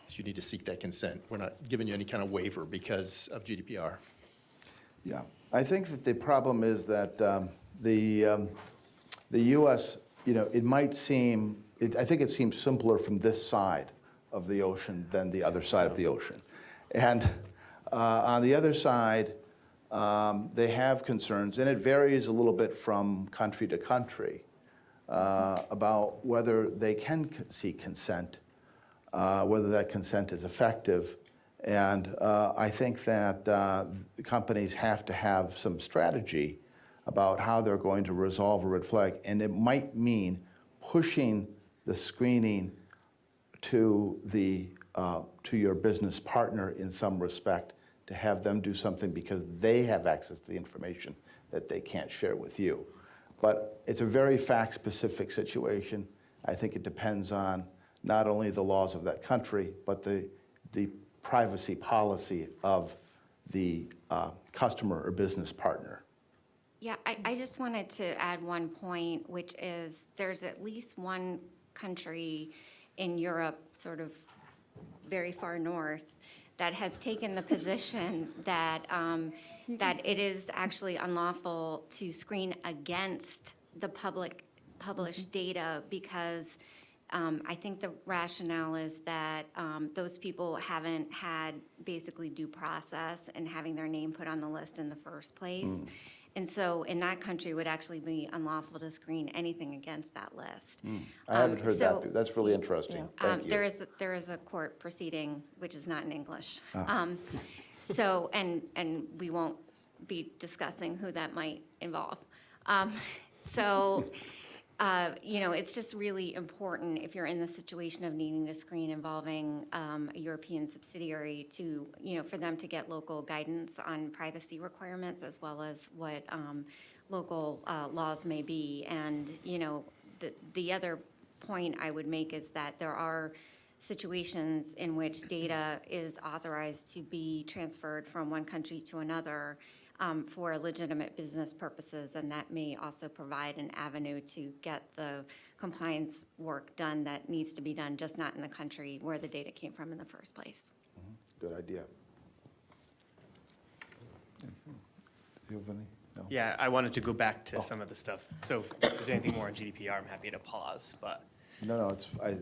is you need to seek that consent. We're not giving you any kind of waiver because of GDPR. Yeah, I think that the problem is that the U.S., it might seem, I think it seems simpler from this side of the ocean than the other side of the ocean. And on the other side, they have concerns, and it varies a little bit from country to country about whether they can seek consent, whether that consent is effective. And I think that the companies have to have some strategy about how they're going to resolve a red flag. And it might mean pushing the screening to your business partner in some respect, to have them do something because they have access to the information that they can't share with you. But it's a very fact-specific situation. I think it depends on not only the laws of that country, but the privacy policy of the customer or business partner. Yeah, I just wanted to add one point, which is there's at least one country in Europe, sort of very far north, that has taken the position that that it is actually unlawful to screen against the public published data because I think the rationale is that those people haven't had basically due process in having their name put on the list in the first place. And so in that country, it would actually be unlawful to screen anything against that list. I haven't heard that. That's really interesting. Thank you. There is a court proceeding, which is not in English. So, and we won't be discussing who that might involve. It's just really important if you're in the situation of needing to screen involving a European subsidiary to, for them to get local guidance on privacy requirements as well as what local laws may be. And, the other point I would make is that there are situations in which data is authorized to be transferred from one country to another for legitimate business purposes, and that may also provide an avenue to get the compliance work done that needs to be done, just not in the country where the data came from in the first place. Good idea. Do you have any? No? Yeah, I wanted to go back to some of the stuff. So if there's anything more on GDPR, I'm happy to pause. But No,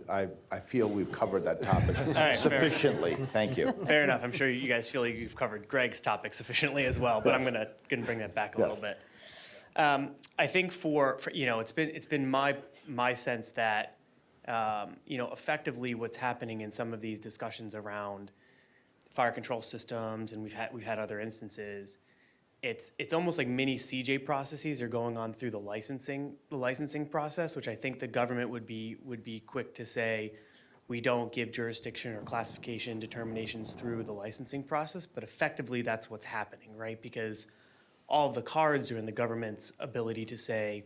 I feel we've covered that topic right, sufficiently. Thank you. Fair enough. I'm sure you guys feel like you've covered Greg's topic sufficiently as well, but I'm gonna bring that back a little bit. I think for it's been my sense that effectively what's happening in some of these discussions around fire control systems, and we've had other instances. It's almost like mini CJ processes are going on through the licensing process, which I think the government would be quick to say, we don't give jurisdiction or classification determinations through the licensing process, but effectively that's what's happening, right? Because all of the cards are in the government's ability to say,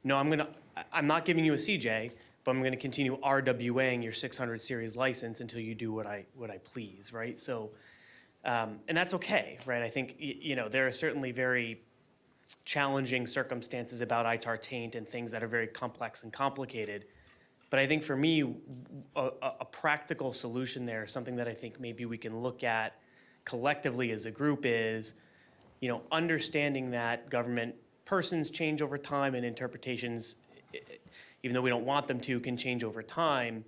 no, I'm not giving you a CJ, but I'm gonna continue RWAing your 600 series license until you do what I please, right? So. And that's okay, right? I think, there are certainly very challenging circumstances about ITAR taint and things that are very complex and complicated. But I think for me, a practical solution there, something that I think maybe we can look at collectively as a group is, understanding that government persons change over time and interpretations, even though we don't want them to, can change over time.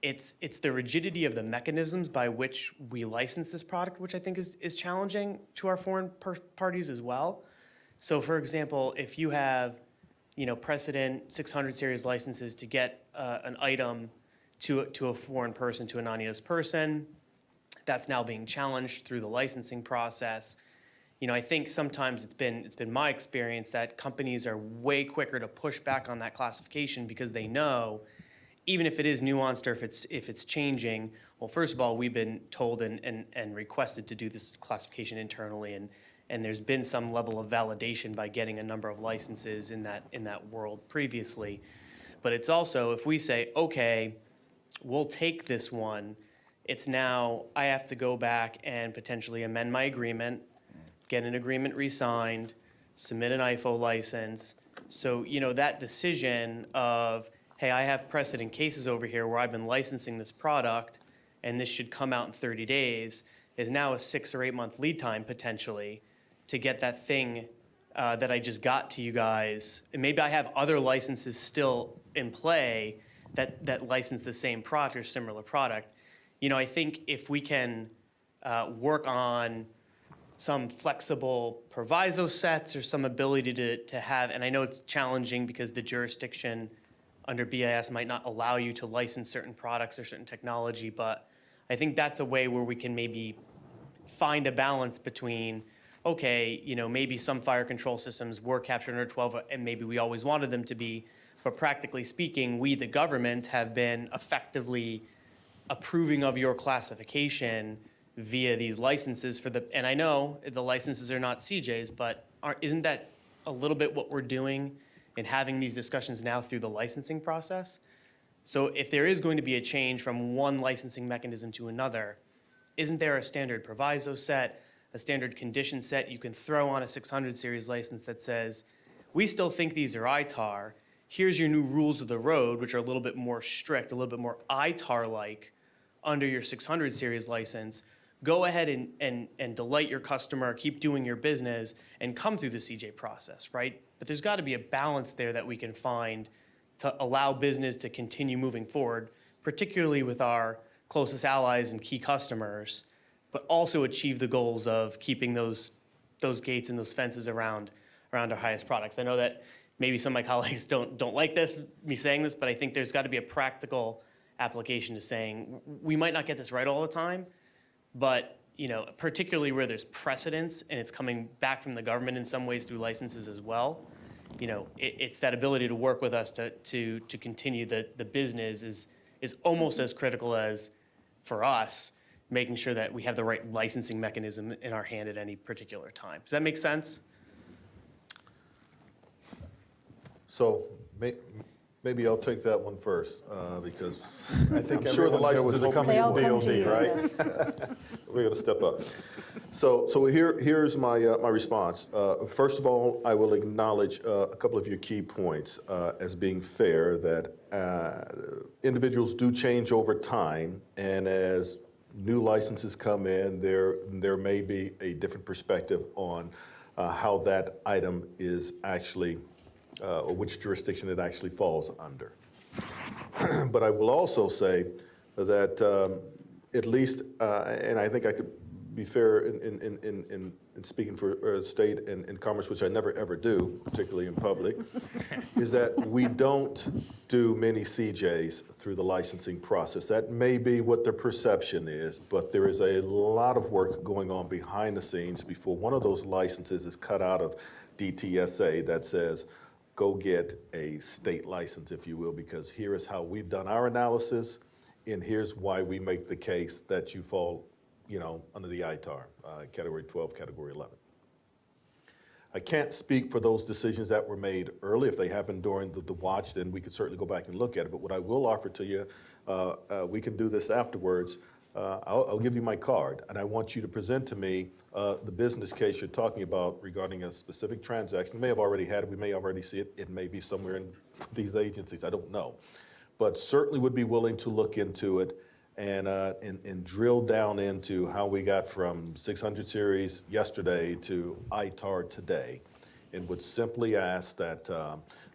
It's the rigidity of the mechanisms by which we license this product, which I think is challenging to our foreign parties as well. So for example, if you have, precedent 600 series licenses to get an item to a foreign person, to a non-US person, that's now being challenged through the licensing process. I think sometimes it's been my experience that companies are way quicker to push back on that classification because they know, even if it is nuanced or if it's changing, well, first of all, we've been told and requested to do this classification internally, and there's been some level of validation by getting a number of licenses in that world previously. But it's also, if we say, okay, we'll take this one, it's now, I have to go back and potentially amend my agreement, get an agreement re-signed, submit an IFO license. So, that decision of, hey, I have precedent cases over here where I've been licensing this product and this should come out in 30 days, is now a 6 or 8 month lead time potentially to get that thing that I just got to you guys. And maybe I have other licenses still in play that license the same product or similar product. I think if we can work on some flexible proviso sets or some ability to have, and I know it's challenging because the jurisdiction under BIS might not allow you to license certain products or certain technology, but I think that's a way where we can maybe find a balance between, okay, maybe some fire control systems were captured under 12 and maybe we always wanted them to be, but practically speaking, we, the government, have been effectively approving of your classification via these licenses and I know the licenses are not CJs, but isn't that a little bit what we're doing in having these discussions now through the licensing process? So if there is going to be a change from one licensing mechanism to another, isn't there a standard proviso set, a standard condition set you can throw on a 600 series license that says, we still think these are ITAR, here's your new rules of the road, which are a little bit more strict, a little bit more ITAR-like under your 600 series license. Go ahead and delight your customer, keep doing your business, and come through the CJ process, right? But there's got to be a balance there that we can find to allow business to continue moving forward, particularly with our closest allies and key customers, but also achieve the goals of keeping those gates and those fences around our highest products. I know that maybe some of my colleagues don't like me saying this, but I think there's got to be a practical application to saying we might not get this right all the time, but particularly where there's precedence and it's coming back from the government in some ways through licenses as well, it's that ability to work with us to continue the business is almost as critical as for us making sure that we have the right licensing mechanism in our hand at any particular time. Does that make sense? So maybe I'll take that one first, because I think I'm sure the licenses are coming from DOD, right? We're going to step up. So here's my response. First of all, I will acknowledge a couple of your key points as being fair, that individuals do change over time, and as new licenses come in, there may be a different perspective on how that item is actually, or which jurisdiction it actually falls under. But I will also say that at least, and I think I could be fair in speaking for state and commerce, which I never ever do, particularly in public, is that we don't do many CJs through the licensing process. That may be what the perception is, but there is a lot of work going on behind the scenes before one of those licenses is cut out of DTSA that says, go get a state license, if you will, because here is how we've done our analysis, and here's why we make the case that you fall, under the ITAR, Category 12, Category 11. I can't speak for those decisions that were made early. If they happened during the watch, then we could certainly go back and look at it. But what I will offer to you, we can do this afterwards. I'll give you my card, and I want you to present to me the business case you're talking about regarding a specific transaction. You may have already had it. We may already see it. It may be somewhere in these agencies. I don't know. But certainly would be willing to look into it and drill down into how we got from 600 series yesterday to ITAR today, and would simply ask that,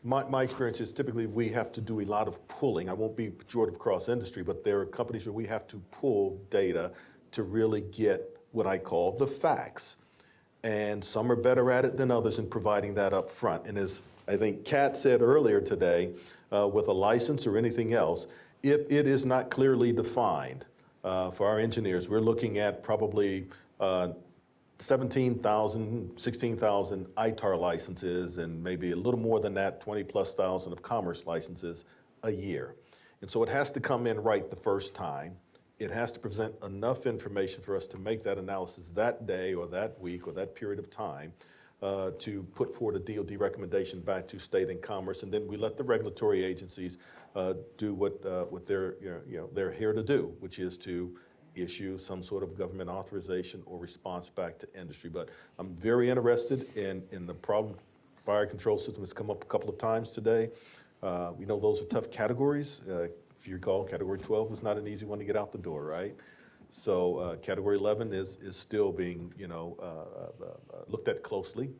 my experience is typically we have to do a lot of pulling. I won't be pejorative across industry, but there are companies where we have to pull data to really get what I call the facts. And some are better at it than others in providing that up front. And as I think Kat said earlier today, with a license or anything else, if it is not clearly defined for our engineers, we're looking at probably 17,000, 16,000 ITAR licenses, and maybe a little more than that, 20+ thousand of commerce licenses a year. And so it has to come in right the first time. It has to present enough information for us to make that analysis that day or that week or that period of time to put forward a DOD recommendation back to state and commerce, and then we let the regulatory agencies do what they're here to do, which is to issue some sort of government authorization or response back to industry. But I'm very interested in the problem fire control system has come up a couple of times today. We know those are tough categories. If you recall, Category 12 was not an easy one to get out the door, right? So Category 11 is still being, looked at closely.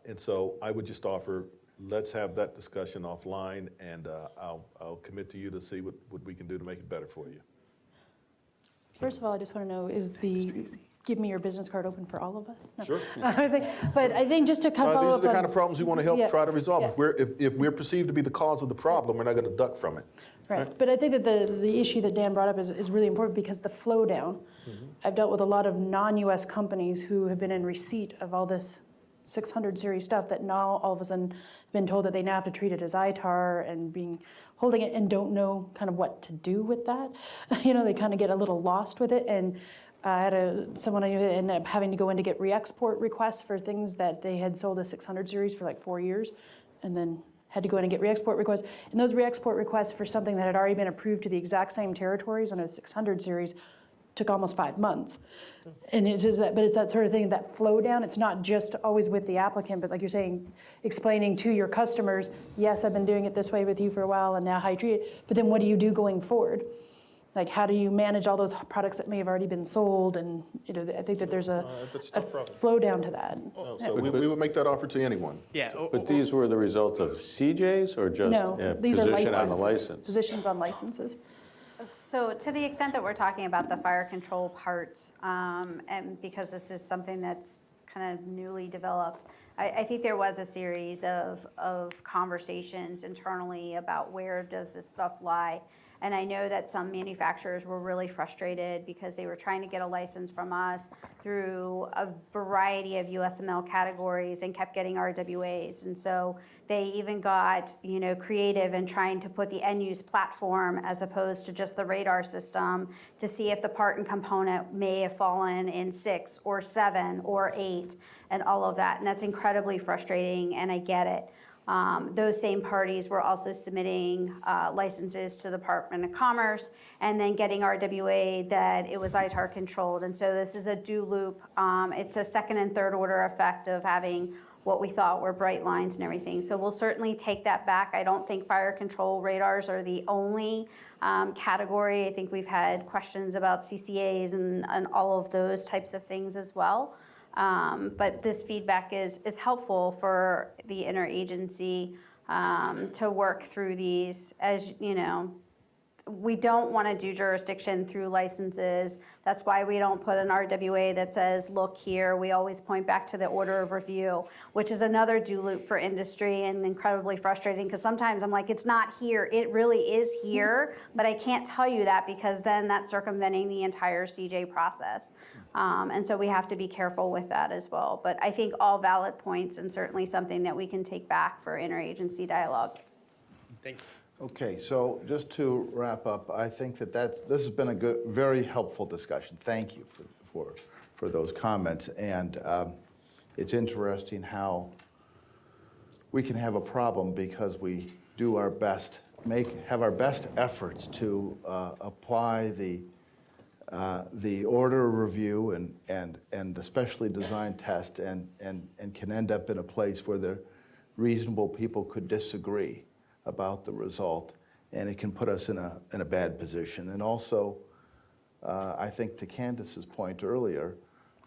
And so I would just offer, let's have that discussion offline, and I'll commit to you to see what we can do to make it better for you. First of all, I just want to know, is the give me your business card open for all of us? No. Sure. But I think just to kind of follow up these are the on, kind of problems we want to help try to resolve. Yeah. If we're perceived to be the cause of the problem, we're not going to duck from it. Right, but I think that the issue that Dan brought up is really important, because the flow down, I've dealt with a lot of non-US companies who have been in receipt of all this 600 series stuff that now all of a sudden been told that they now have to treat it as ITAR and holding it and don't know kind of what to do with that. They kind of get a little lost with it. And I had someone I knew that ended up having to go in to get re-export requests for things that they had sold as 600 series for like 4 years, and then had to go in and get re-export requests. And those re-export requests for something that had already been approved to the exact same territories on a 600 series took almost 5 months. And it's that sort of thing, that flow down. It's not just always with the applicant, but like you're saying, explaining to your customers, yes, I've been doing it this way with you for a while, and now how you treat it. But then what do you do going forward? Like, how do you manage all those products that may have already been sold? And I think that there's a flow down to that. So we would make that offer to anyone. Yeah. But these were the result of CJs or just No, these are position on the licenses, license? positions on licenses. So to the extent that we're talking about the fire control parts, and because this is something that's kind of newly developed, I think there was a series of conversations internally about where does this stuff lie. And I know that some manufacturers were really frustrated because they were trying to get a license from us through a variety of USML categories and kept getting RWAs. And so they even got, creative in trying to put the end-use platform as opposed to just the radar system to see if the part and component may have fallen in 6 or 7 or 8 and all of that. And that's incredibly frustrating, and I get it. Those same parties were also submitting licenses to the Department of Commerce and then getting RWA that it was ITAR controlled. And so this is a do loop. It's a second and third order effect of having what we thought were bright lines and everything. So we'll certainly take that back. I don't think fire control radars are the only category. I think we've had questions about CCAs and all of those types of things as well. But this feedback is helpful for the interagency to work through these. As you know, we don't want to do jurisdiction through licenses. That's why we don't put an RWA that says, look here. We always point back to the order of review, which is another do loop for industry and incredibly frustrating, because sometimes I'm like, it's not here. It really is here, but I can't tell you that because then that's circumventing the entire CJ process. And so we have to be careful with that as well. But I think all valid points and certainly something that we can take back for interagency dialogue. Thanks. Okay, so just to wrap up, I think that this has been a good, very helpful discussion. Thank you for those comments. And it's interesting how we can have a problem because we do our best, have our best efforts to apply the order of review and the specially designed test and can end up in a place where the reasonable people could disagree about the result, and it can put us in a bad position. And also, I think to Candace's point earlier,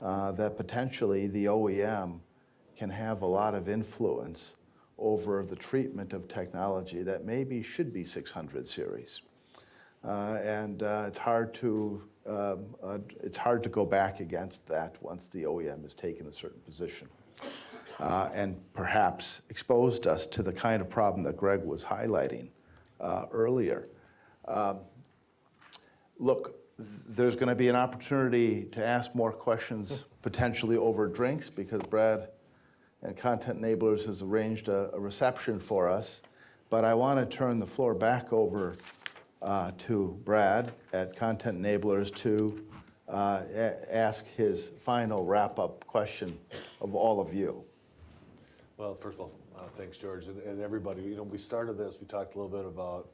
that potentially the OEM can have a lot of influence over the treatment of technology that maybe should be 600 series. And it's hard to go back against that once the OEM has taken a certain position. And perhaps exposed us to the kind of problem that Greg was highlighting earlier. Look, there's going to be an opportunity to ask more questions potentially over drinks because Brad and Content Enablers has arranged a reception for us. But I want to turn the floor back over to Brad at Content Enablers to ask his final wrap-up question of all of you. Well, first of all, thanks, George, and everybody. You know, we started this. We talked a little bit about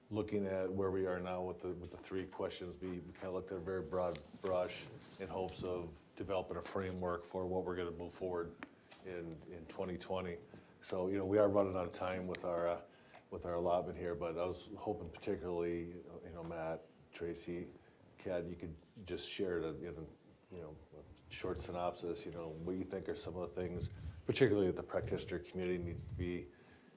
looking at where we are now with the three questions. We kind of looked at a very broad brush in hopes of developing a framework for what we're going to move forward in 2020. So, you know, we are running out of time with our allotment here, but I was hoping particularly, you know, Matt, Tracy, Kat, you could just share a short synopsis. You know, what you think are some of the things, particularly that the practitioner community needs to be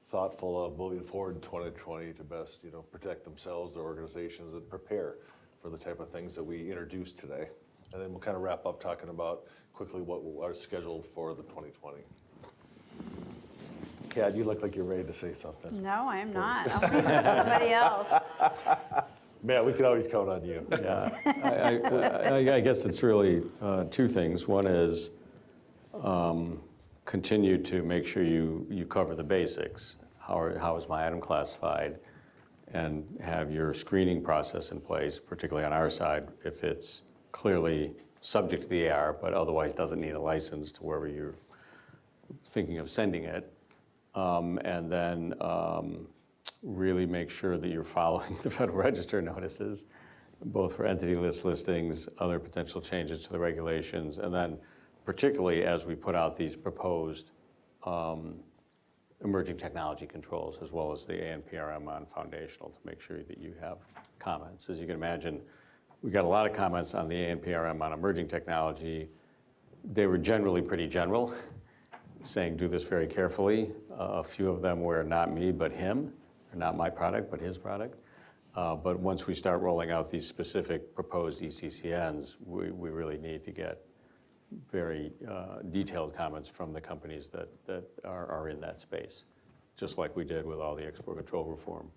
thoughtful of moving forward in 2020 to best, you know, protect themselves, their organizations, and prepare for the type of things that we introduced today. And then we'll kind of wrap up talking about quickly what are scheduled for the 2020. Kat, you look like you're ready to say something. No, I am not. I'll leave it to somebody else. Matt, we can always count on you. Yeah, I guess it's really two things. One is continue to make sure you cover the basics. How is my item classified? And have your screening process in place, particularly on our side, if it's clearly subject to the AR, but otherwise doesn't need a license to wherever you're thinking of sending it. And then really make sure that you're following the Federal Register notices, both for entity list listings, other potential changes to the regulations, and then particularly as we put out these proposed emerging technology controls, as well as the ANPRM on foundational, to make sure that you have comments. As you can imagine, we got a lot of comments on the ANPRM on emerging technology. They were generally pretty general, saying do this very carefully. A few of them were not me, but him, or not my product, but his product. But once we start rolling out these specific proposed ECCNs, we really need to get very detailed comments from the companies that are in that space, just like we did with all the export control reform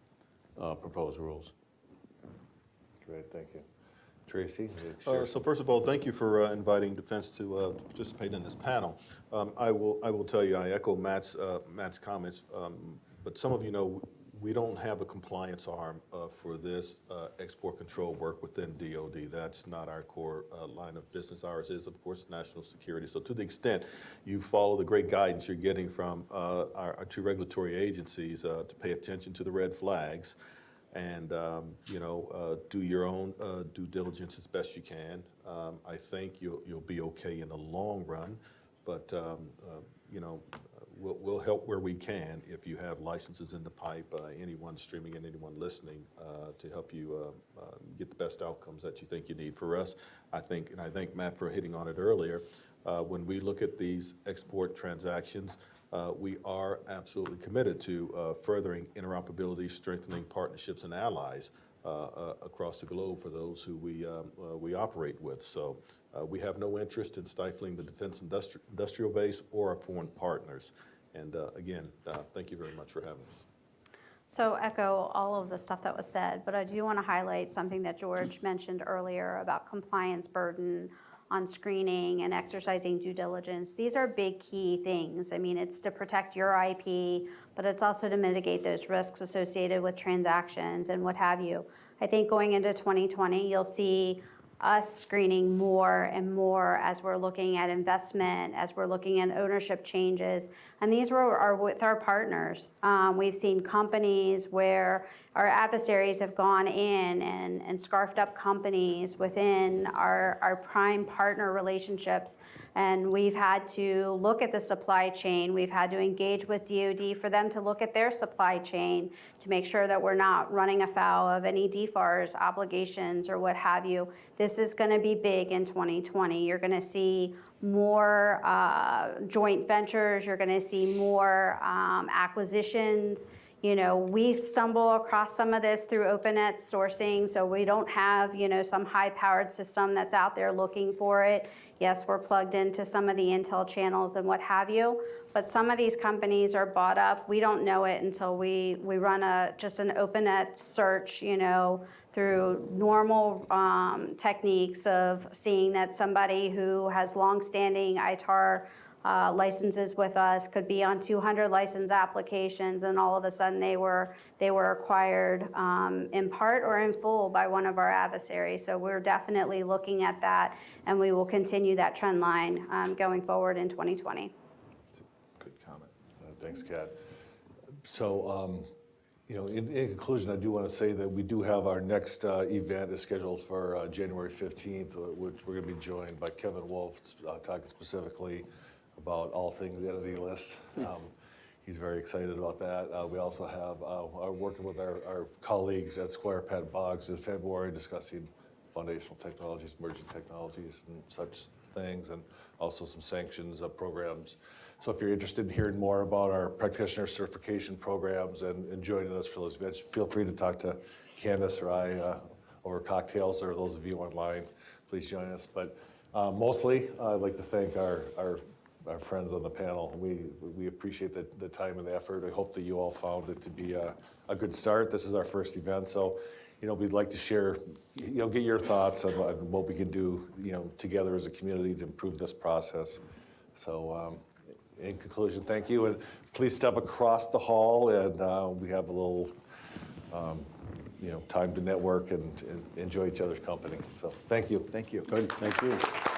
proposed rules. Great, thank you. Tracy? So first of all, thank you for inviting Defense to participate in this panel. I will tell you, I echo Matt's comments, but some of you know we don't have a compliance arm for this export control work within DOD. That's not our core line of business. Ours is, of course, national security. So to the extent you follow the great guidance you're getting from our two regulatory agencies to pay attention to the red flags and do your own due diligence as best you can, I think you'll be okay in the long run. But we'll help where we can if you have licenses in the pipe, anyone streaming and anyone listening, to help you get the best outcomes that you think you need. For us, I thank Matt for hitting on it earlier, when we look at these export transactions, we are absolutely committed to furthering interoperability, strengthening partnerships and allies across the globe for those who we operate with. So we have no interest in stifling the defense industrial base or our foreign partners. And again, thank you very much for having us. So echo all of the stuff that was said, but I do want to highlight something that George mentioned earlier about compliance burden on screening and exercising due diligence. These are big key things. I mean, it's to protect your IP, but it's also to mitigate those risks associated with transactions and what have you. I think going into 2020, you'll see us screening more and more as we're looking at investment, as we're looking at ownership changes, and these are with our partners. We've seen companies where our adversaries have gone in and scarfed up companies within our prime partner relationships, and we've had to look at the supply chain. We've had to engage with DoD for them to look at their supply chain to make sure that we're not running afoul of any DFARS obligations or what have you. This is going to be big in 2020. You're going to see more joint ventures. You're going to see more acquisitions. You know, we stumble across some of this through OpenNet sourcing, so we don't have, you know, some high-powered system that's out there looking for it. Yes, we're plugged into some of the Intel channels and what have you, but some of these companies are bought up. We don't know it until we run just an OpenNet search, you know, through normal techniques of seeing that somebody who has longstanding ITAR licenses with us could be on 200 license applications, and all of a sudden they were acquired in part or in full by one of our adversaries. So we're definitely looking at that, and we will continue that trend line going forward in 2020. Good comment. Thanks, Kat. So, you know, in conclusion, I do want to say that we do have our next event is scheduled for January 15th, which we're going to be joined by Kevin Wolf, talking specifically about all things entity list. He's very excited about that. We also have are working with our colleagues at Squire Pat Boggs in February discussing foundational technologies, emerging technologies, and such things, and also some sanctions programs. So if you're interested in hearing more about our practitioner certification programs and joining us for those events, feel free to talk to Candace or I over cocktails, or those of you online, please join us. But mostly, I'd like to thank our friends on the panel. We appreciate the time and the effort. I hope that you all found it to be a good start. This is our first event, so you know, we'd like to share, you know, get your thoughts on what we can do, you know, together as a community to improve this process. So in conclusion, thank you, and please step across the hall, and we have a little you know, time to network and enjoy each other's company. So thank you. Thank you. Good, thank you.